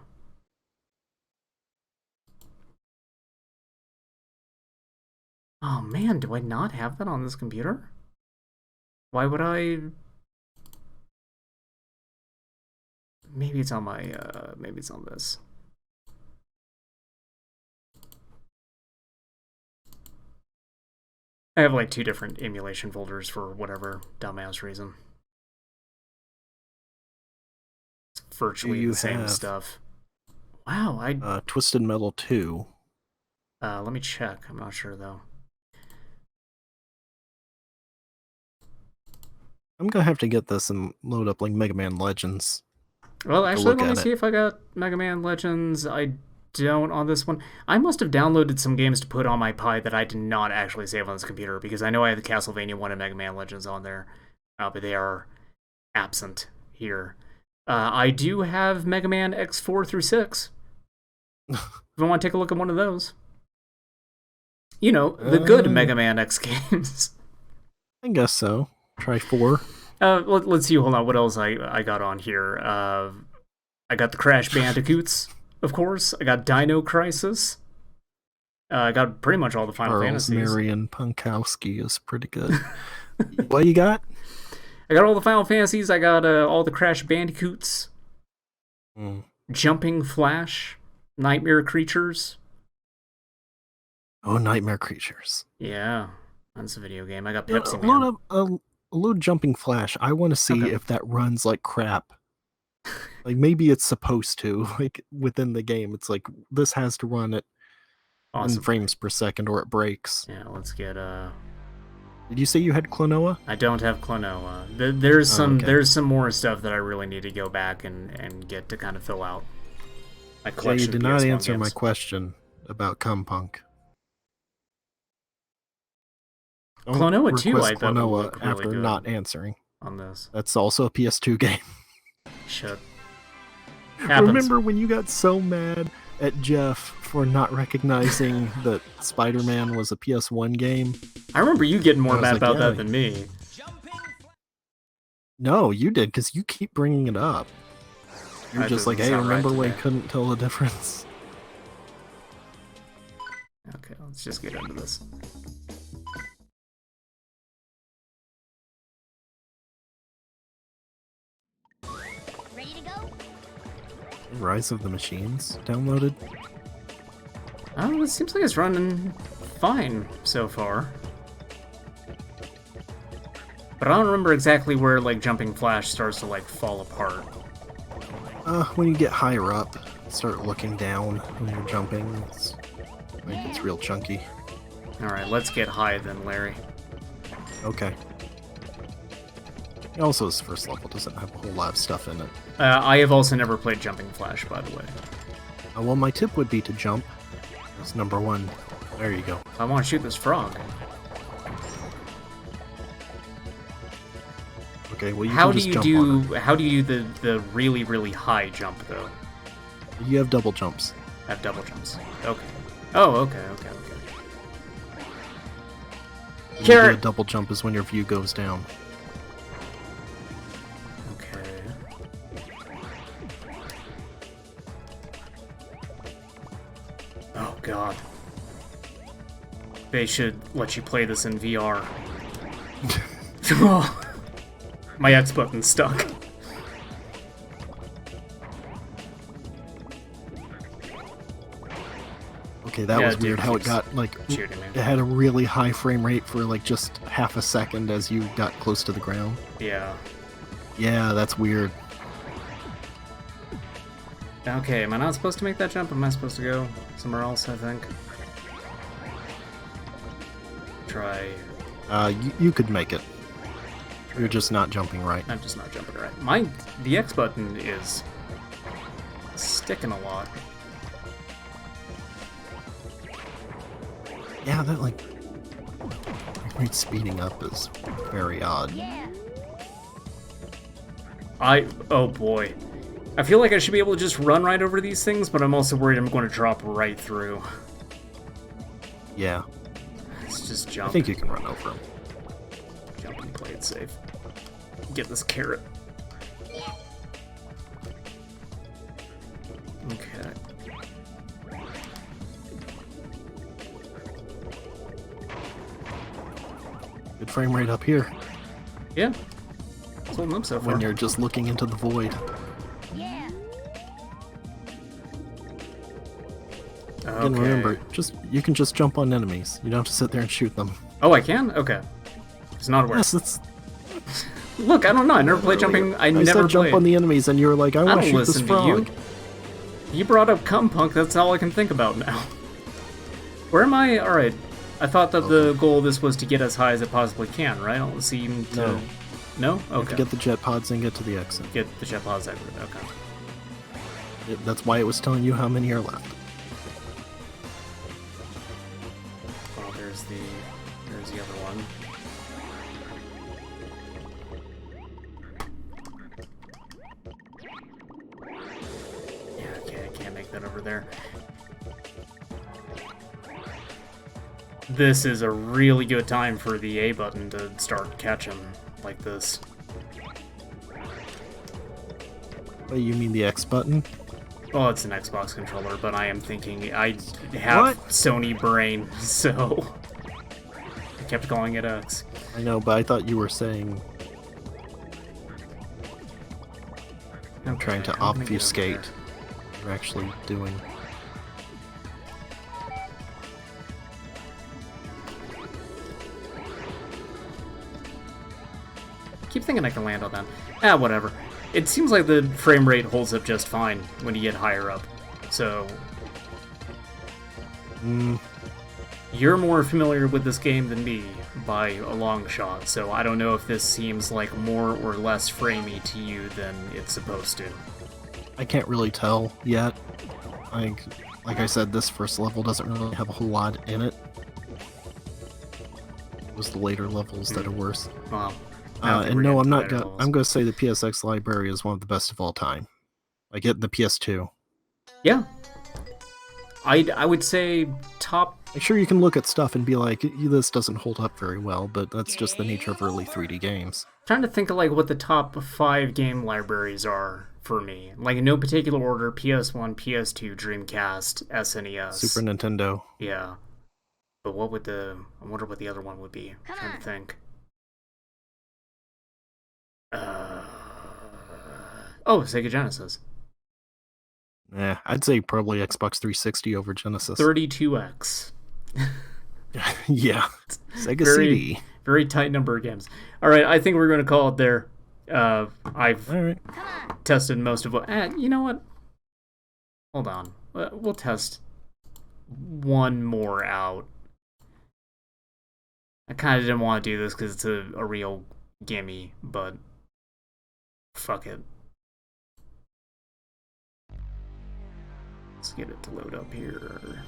Oh man, do I not have that on this computer? Why would I? Maybe it's on my, maybe it's on this. I have like 2 different emulation folders for whatever dumbass reason. It's virtually the same stuff. Wow, Twisted Metal 2. Let me check. I'm not sure though. I'm gonna have to get this and load up like Mega Man Legends. Well, actually, let me see if I got Mega Man Legends. I don't on this one. I must have downloaded some games to put on my Pi that I did not actually save on this computer, because I know I have the Castlevania 1 and Mega Man Legends on there, but they are absent here. I do have Mega Man X4 through 6. If I want to take a look at one of those. You know, the good Mega Man X games. I guess so. Try 4. Let's see, hold on, what else I got on here. I got the Crash Bandicoots, of course. I got Dino Crisis. I got pretty much all the Final Fantasies. Marion Punkowski is pretty good. What you got? I got all the Final Fantasies. I got all the Crash Bandicoots. Jumping Flash. Nightmare Creatures. Oh, Nightmare Creatures. Yeah, that's a video game. I got Pepsi Man. Load Jumping Flash. I want to see if that runs like crap. Like, maybe it's supposed to. Like, within the game, it's like, this has to run at 1 frames per second or it breaks. Yeah, let's get, Did you say you had Klonoa? I don't have Klonoa. There's some more stuff that I really need to go back and get to kind of fill out my collection. You did not answer my question about Punk. Klonoa 2, I bet would look really after good not answering on this. That's also a PS2 game. Shit. Happens. Remember when you got so mad at Jeff for not recognizing that Spider-Man was a PS1 game? I remember you getting more I was mad like, about yeah. that than me. No, you did, because you keep bringing it up. You're That just like, doesn't hey, sound right remember to when me. you couldn't tell the difference? Okay, let's just get into this. Ready to go? Rise of the Machines downloaded? Oh, it seems like it's running fine so far. But I don't remember exactly where, like, Jumping Flash starts to, like, fall apart. When you get higher up, start looking down when you're jumping. It's real chunky. Alright, let's get high then, Larry. Okay. Also, his first level doesn't have a whole lot of stuff in it. I have also never played Jumping Flash, by the way. Well, my tip would be to jump. That's number one. There you go. I want to shoot this frog. Okay, well, you How can do just you jump do? on it. How do you do the really, really high jump though? You have double jumps. I have double jumps. Okay. Oh, okay. You do a Carrot. double jump is when your view goes down. Okay. Oh god. They should let you play this in VR. Oh, my X button's stuck. Okay, that was dude, weird how it keeps got, like, shooting me. it had a really high frame rate for, like, just half a second as you got close to the ground. Yeah. Yeah, that's weird. Okay, am I not supposed to make that jump? Am I supposed to go somewhere else, I think? Try... You could make it. You're just not jumping right. I'm just not jumping right. The X button is sticking a lot. Yeah, that, like, rate speeding up is very odd. Oh boy. I feel like I should be able to just run right over these things, but I'm also worried I'm going to drop right through. Yeah. Let's just jump. I think you can run over them. Jump and play it safe. Get this carrot. Okay. Good frame rate up here. Yeah. It's holding up so far. When you're just looking into the void. Again, Okay. remember, you can just jump on enemies. You don't have to sit there and shoot them. Oh, I can? Okay. It's not aware. Yes, it's... Look, I don't know. I never played jumping. I never said played. jump on the enemies, and you were like, I want to don't shoot this listen to frog. you. You brought up cum punk. That's all I can think about now. Where am I? All right. I thought that the goal of this was to get as high as it possibly can, right? I don't seem to... No. No? You have Okay. to get the jet pods and get to the exit. Get the jet pods exit. Okay. That's why it was telling you how many are left. Well, there's the other one. Yeah, okay, I can't make that over there. This is a really good time for the A button to start catching like this. Wait, you mean the X button? Well, it's an Xbox controller, but I am thinking I have Sony brain, so I kept calling it X. I know, but I thought you were saying... I'm trying to I'm gonna get over obfuscate there. what you're actually doing. Keep thinking I can land on that. Ah, whatever. It seems like the frame rate holds up just fine when you get higher up. So... You're more familiar with this game than me, by a long shot, so I don't know if this seems like more or less framey to you than it's supposed to. I can't really tell yet. Like I said, this first level doesn't really have a whole lot in it. It was the later levels that are worse. Well, I don't think and we're no, getting I'm to not later gonna. levels. I'm gonna say the PSX library is one of the best of all time. Like getting the PS2. Yeah. I would say top... Like, sure, you can look at stuff and be like, this doesn't hold up very well, but that's just the nature of early 3D games. Trying to think of like what the top 5 game libraries are for me. Like in no particular order: PS1, PS2, Dreamcast, SNES, Super Nintendo. Yeah. But what would I wonder what the other one would be. I'm trying to think. Oh, Sega Genesis. Yeah, I'd say probably Xbox 360 over Genesis. 32X. Yeah. Sega very, CD. Very tight number of games. All right, I think we're going to call it there. I've tested most of what... you know what? Hold on. We'll test one more out. I kind of didn't want to do this because it's a real gimme, but fuck it. Let's get it to load up here.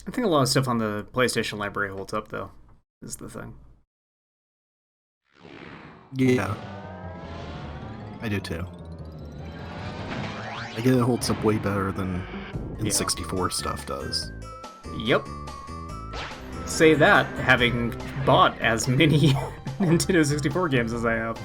I think a lot of stuff on the PlayStation library holds up, though, is the thing. Yeah. I do too. I get it holds up way better than N64 stuff does. Yep. Say that, having bought as many Nintendo 64 games as I have.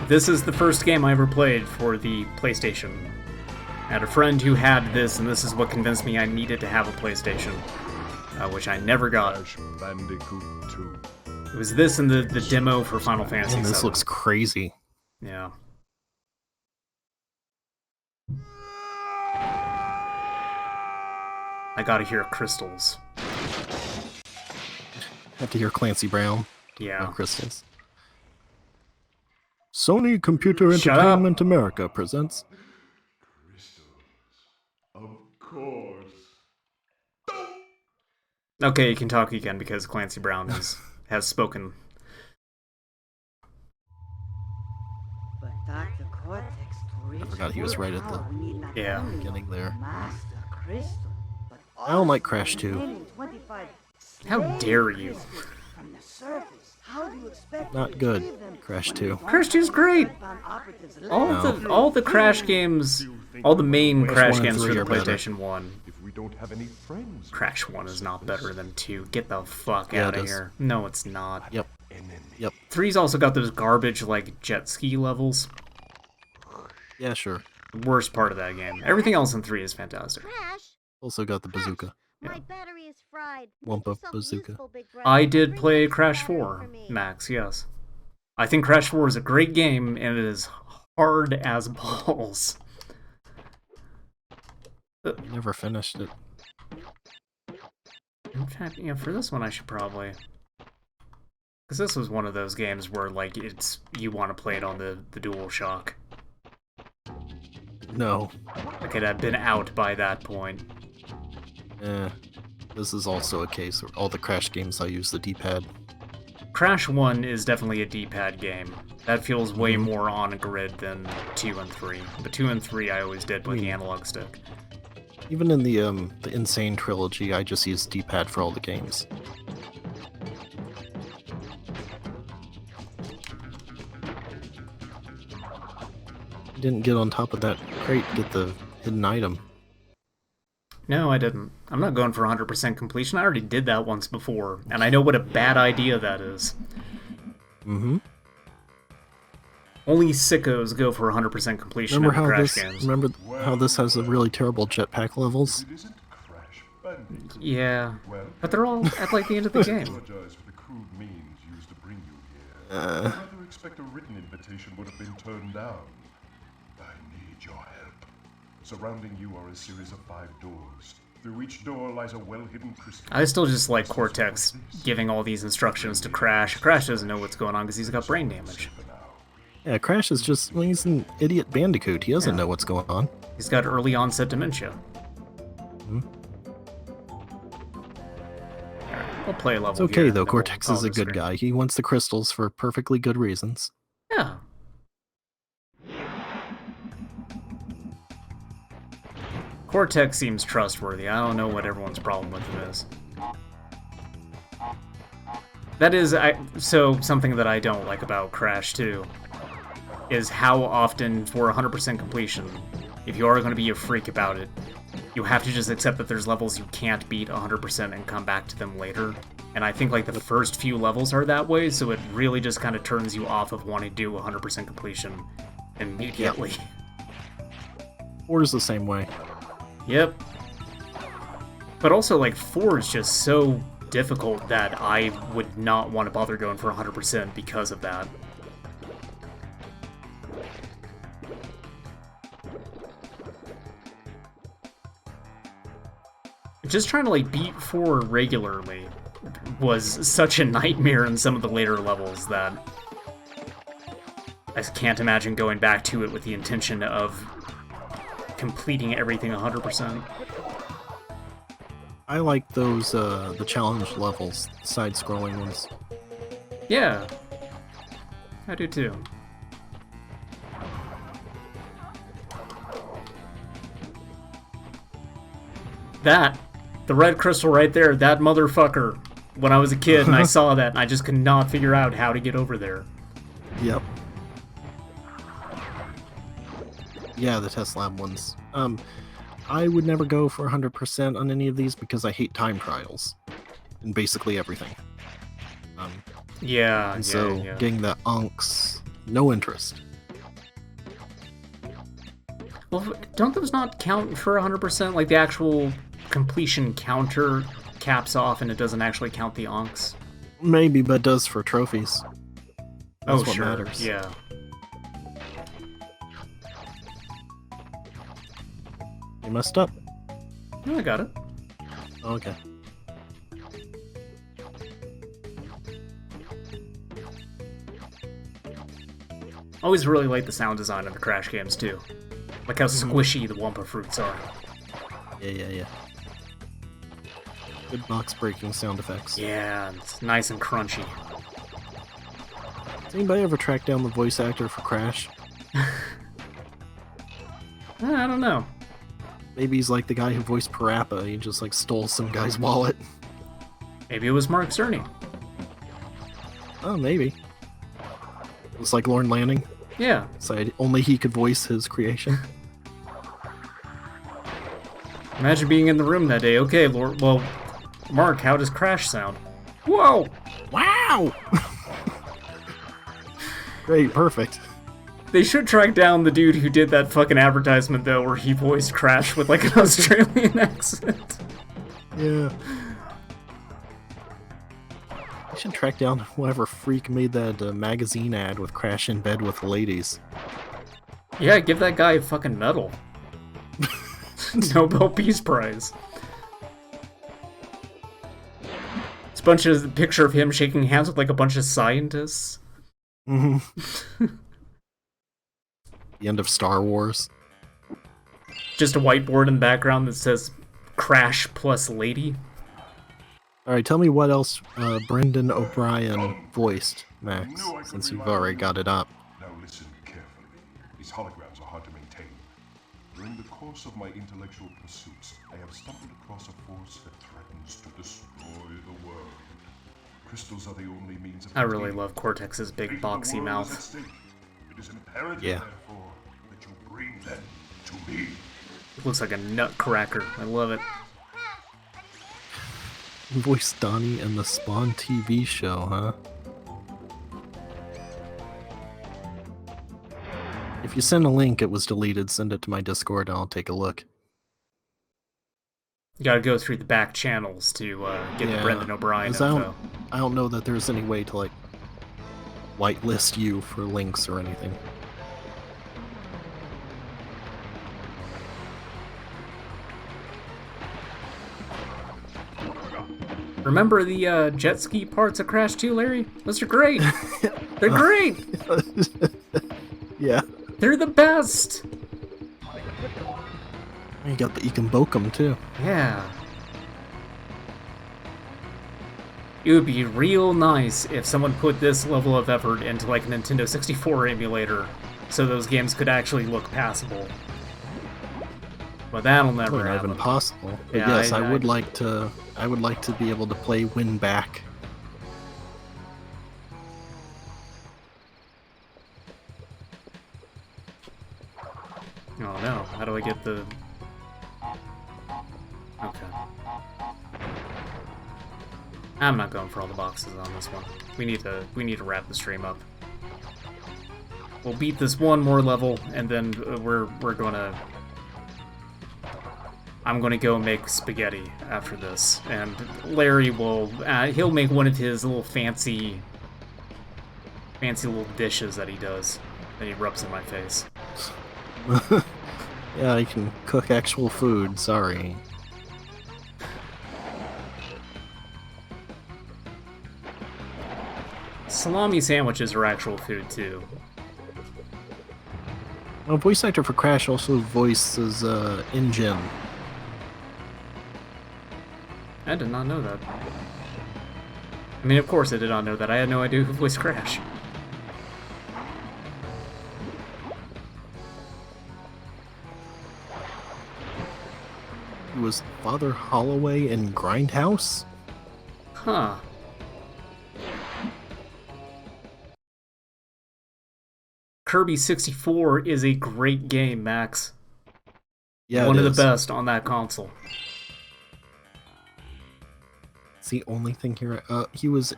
This is the first game I ever played for the PlayStation. I had a friend who had this, and this is what convinced me I needed to have a PlayStation, which I never got. Bandicoot 2. It was this and the demo for Final Fantasy VII. This looks crazy. Yeah. I gotta hear crystals. Have to hear Clancy Brown. Yeah. Crystals. Sony Computer Entertainment America presents... Of course. Okay, you can talk again because Clancy Brown has spoken. I forgot he was right at the beginning there. I don't like Crash 2. How dare you? Not good, Crash 2. Crash 2's great! All the Crash games, all the main Crash games for the PlayStation 1. If we don't have any friends, Crash 1 is not better than 2. Get the fuck out of here. No, it's not. Yep. 3's also got those garbage, like, jet ski levels. Yeah, sure. The worst part of that game. Everything else in 3 is fantastic. Also got the bazooka. My battery is fried. Wumpa bazooka. I did play Crash 4, Max, yes. I think Crash 4 is a great game, and it is hard as balls. Never finished it. In fact, for this one I should probably... Because this was one of those games where, like, you want to play it on the DualShock. No. Like, it had been out by that point. This is also a case where all the Crash games I use the D-pad. Crash 1 is definitely a D-pad game. That feels way more on a grid than 2 and 3. But 2 and 3 I always did with the analog stick. Even in the Insane trilogy, I just use D-pad for all the games. Didn't get on top of that crate, get the hidden item. No, I didn't. I'm not going for 100% completion. I already did that once before, and I know what a bad idea that is. Mm-hmm. Only sickos go for 100% completion in Crash games. Remember how this has a really terrible jetpack levels? Yeah, but they're all at like the end of the game. I expect a written invitation would have been turned down. I need your help. Surrounding you are a series of 5 doors. Through each door lies a well-hidden crystal. I still just like Cortex giving all these instructions to Crash. Crash doesn't know what's going on because he's got brain damage. Yeah, Crash is just, well, he's an idiot bandicoot. He doesn't know what's going on. He's got early onset dementia. Hmm. We'll play a level. It's okay here, though, Cortex is a good guy. He wants the crystals for perfectly good reasons. Yeah. Cortex seems trustworthy. I don't know what everyone's problem with him is. That is, so something that I don't like about Crash 2 is how often, for 100% completion, if you are going to be a freak about it, you have to just accept that there's levels you can't beat 100% and come back to them later. And I think like the first few levels are that way, so it really just kind of turns you off of wanting to do 100% completion immediately. Yep. 4 is the same way. Yep. But also, like, 4 is just so difficult that I would not want to bother going for 100% because of that. Just trying to, like, beat 4 regularly was such a nightmare in some of the later levels that I can't imagine going back to it with the intention of completing everything 100%. I like those, the challenge levels, side-scrolling ones. Yeah, I do too. That, the red crystal right there, that motherfucker. When I was a kid and I saw that, and I just could not figure out how to get over there. Yep. Yeah, the test lab ones. I would never go for 100% on any of these because I hate time trials. In basically everything. Yeah, and so getting the unks, no interest. Well, don't those not count for 100%? Like the actual completion counter caps off and it doesn't actually count the onks? Maybe, but it does for trophies. That's what sure. matters. Yeah. You messed up. No, I got it. Okay. Always really like the sound design of the Crash games too. Like how squishy the Wumpa fruits are. Yeah. Good box breaking sound effects. Yeah, it's nice and crunchy. Has anybody ever tracked down the voice actor for Crash? I don't know. Maybe he's like the guy who voiced Parappa. He just like stole some guy's wallet. Maybe it was Mark Cerny. Oh, maybe. It's like Lorne Lanning. Yeah. So only he could voice his creation. Imagine being in the room that day. Okay, Lord. Well, Mark, how does Crash sound? Whoa! Wow! Great, perfect. They should track down the dude who did that fucking advertisement, though, where he voiced Crash with, like, an Australian accent. Yeah. I should track down whoever freak made that magazine ad with Crash in bed with ladies. Yeah, give that guy a fucking medal. Nobel Peace Prize. It's a bunch of picture of him shaking hands with, like, a bunch of scientists. Mm-hmm. The end of Star Wars. Just a whiteboard in the background that says Crash plus lady. Alright, tell me what else Brendan O'Brien voiced, Max, since you've already got it up. Now listen carefully. These holograms are hard to maintain. During the course of my intellectual pursuits, I have stumbled across a force that threatens to destroy the world. Crystals are the only means of... I really love Cortex's big boxy mouth. It is imperative, therefore, that you bring them to me. It looks like a nutcracker. I love it. You voiced Donnie in the Spawn TV show, huh? If you send a link, it was deleted. Send it to my Discord and I'll take a look. You gotta go through the back channels to get the Brendan O'Brien info. I don't know that there's any way to, like, whitelist you for links or anything. Remember the jet ski parts of Crash 2, Larry? Those are great! They're great! Yeah. They're the best! You can boke them too. Yeah. It would be real nice if someone put this level of effort into like a Nintendo 64 emulator so those games could actually look passable. But that'll never Not happen. even possible. But Yeah, yes, I would like to. I would like to be able to play Win Back. Oh no! How do I get the? Okay. I'm not going for all the boxes on this one. We need to wrap the stream up. We'll beat this one more level, and then we're gonna. I'm gonna go make spaghetti after this, and Larry will. He'll make one of his little fancy little dishes that he does, and he rubs in my face. Yeah, I can cook actual food. Sorry. Salami sandwiches are actual food too. Well, voice actor for Crash also voices InGen. I did not know that. I mean, of course I did not know that. I had no idea who voiced Crash. He was Father Holloway in Grindhouse? Huh. Kirby 64 is a great game, Max. Yeah, one it of is. the best on that console. It's the only thing here. He was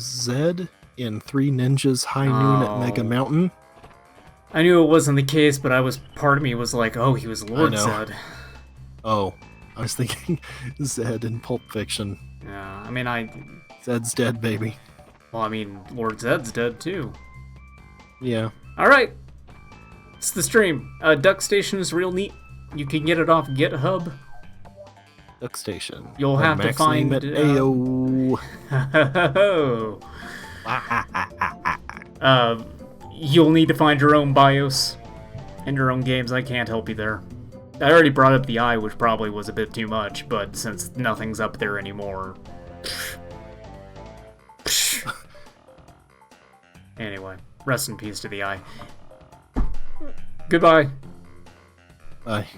Zed in Three Ninjas High Noon at Mega Mountain. I knew it wasn't the case, but part of me was like, oh, he was Lord Zed. Oh, I was thinking Zed in Pulp Fiction. Yeah, I mean, Zed's dead, baby. Well, I mean, Lord Zed's dead too. Yeah. Alright. It's the stream. Duckstation is real neat. You can get it off GitHub. Duckstation. You'll have to find it. Ayo. You'll need to find your own BIOS and your own games. I can't help you there. I already brought up the eye, which probably was a bit too much, but since nothing's up there anymore. Anyway, rest in peace to the eye. Goodbye. Bye.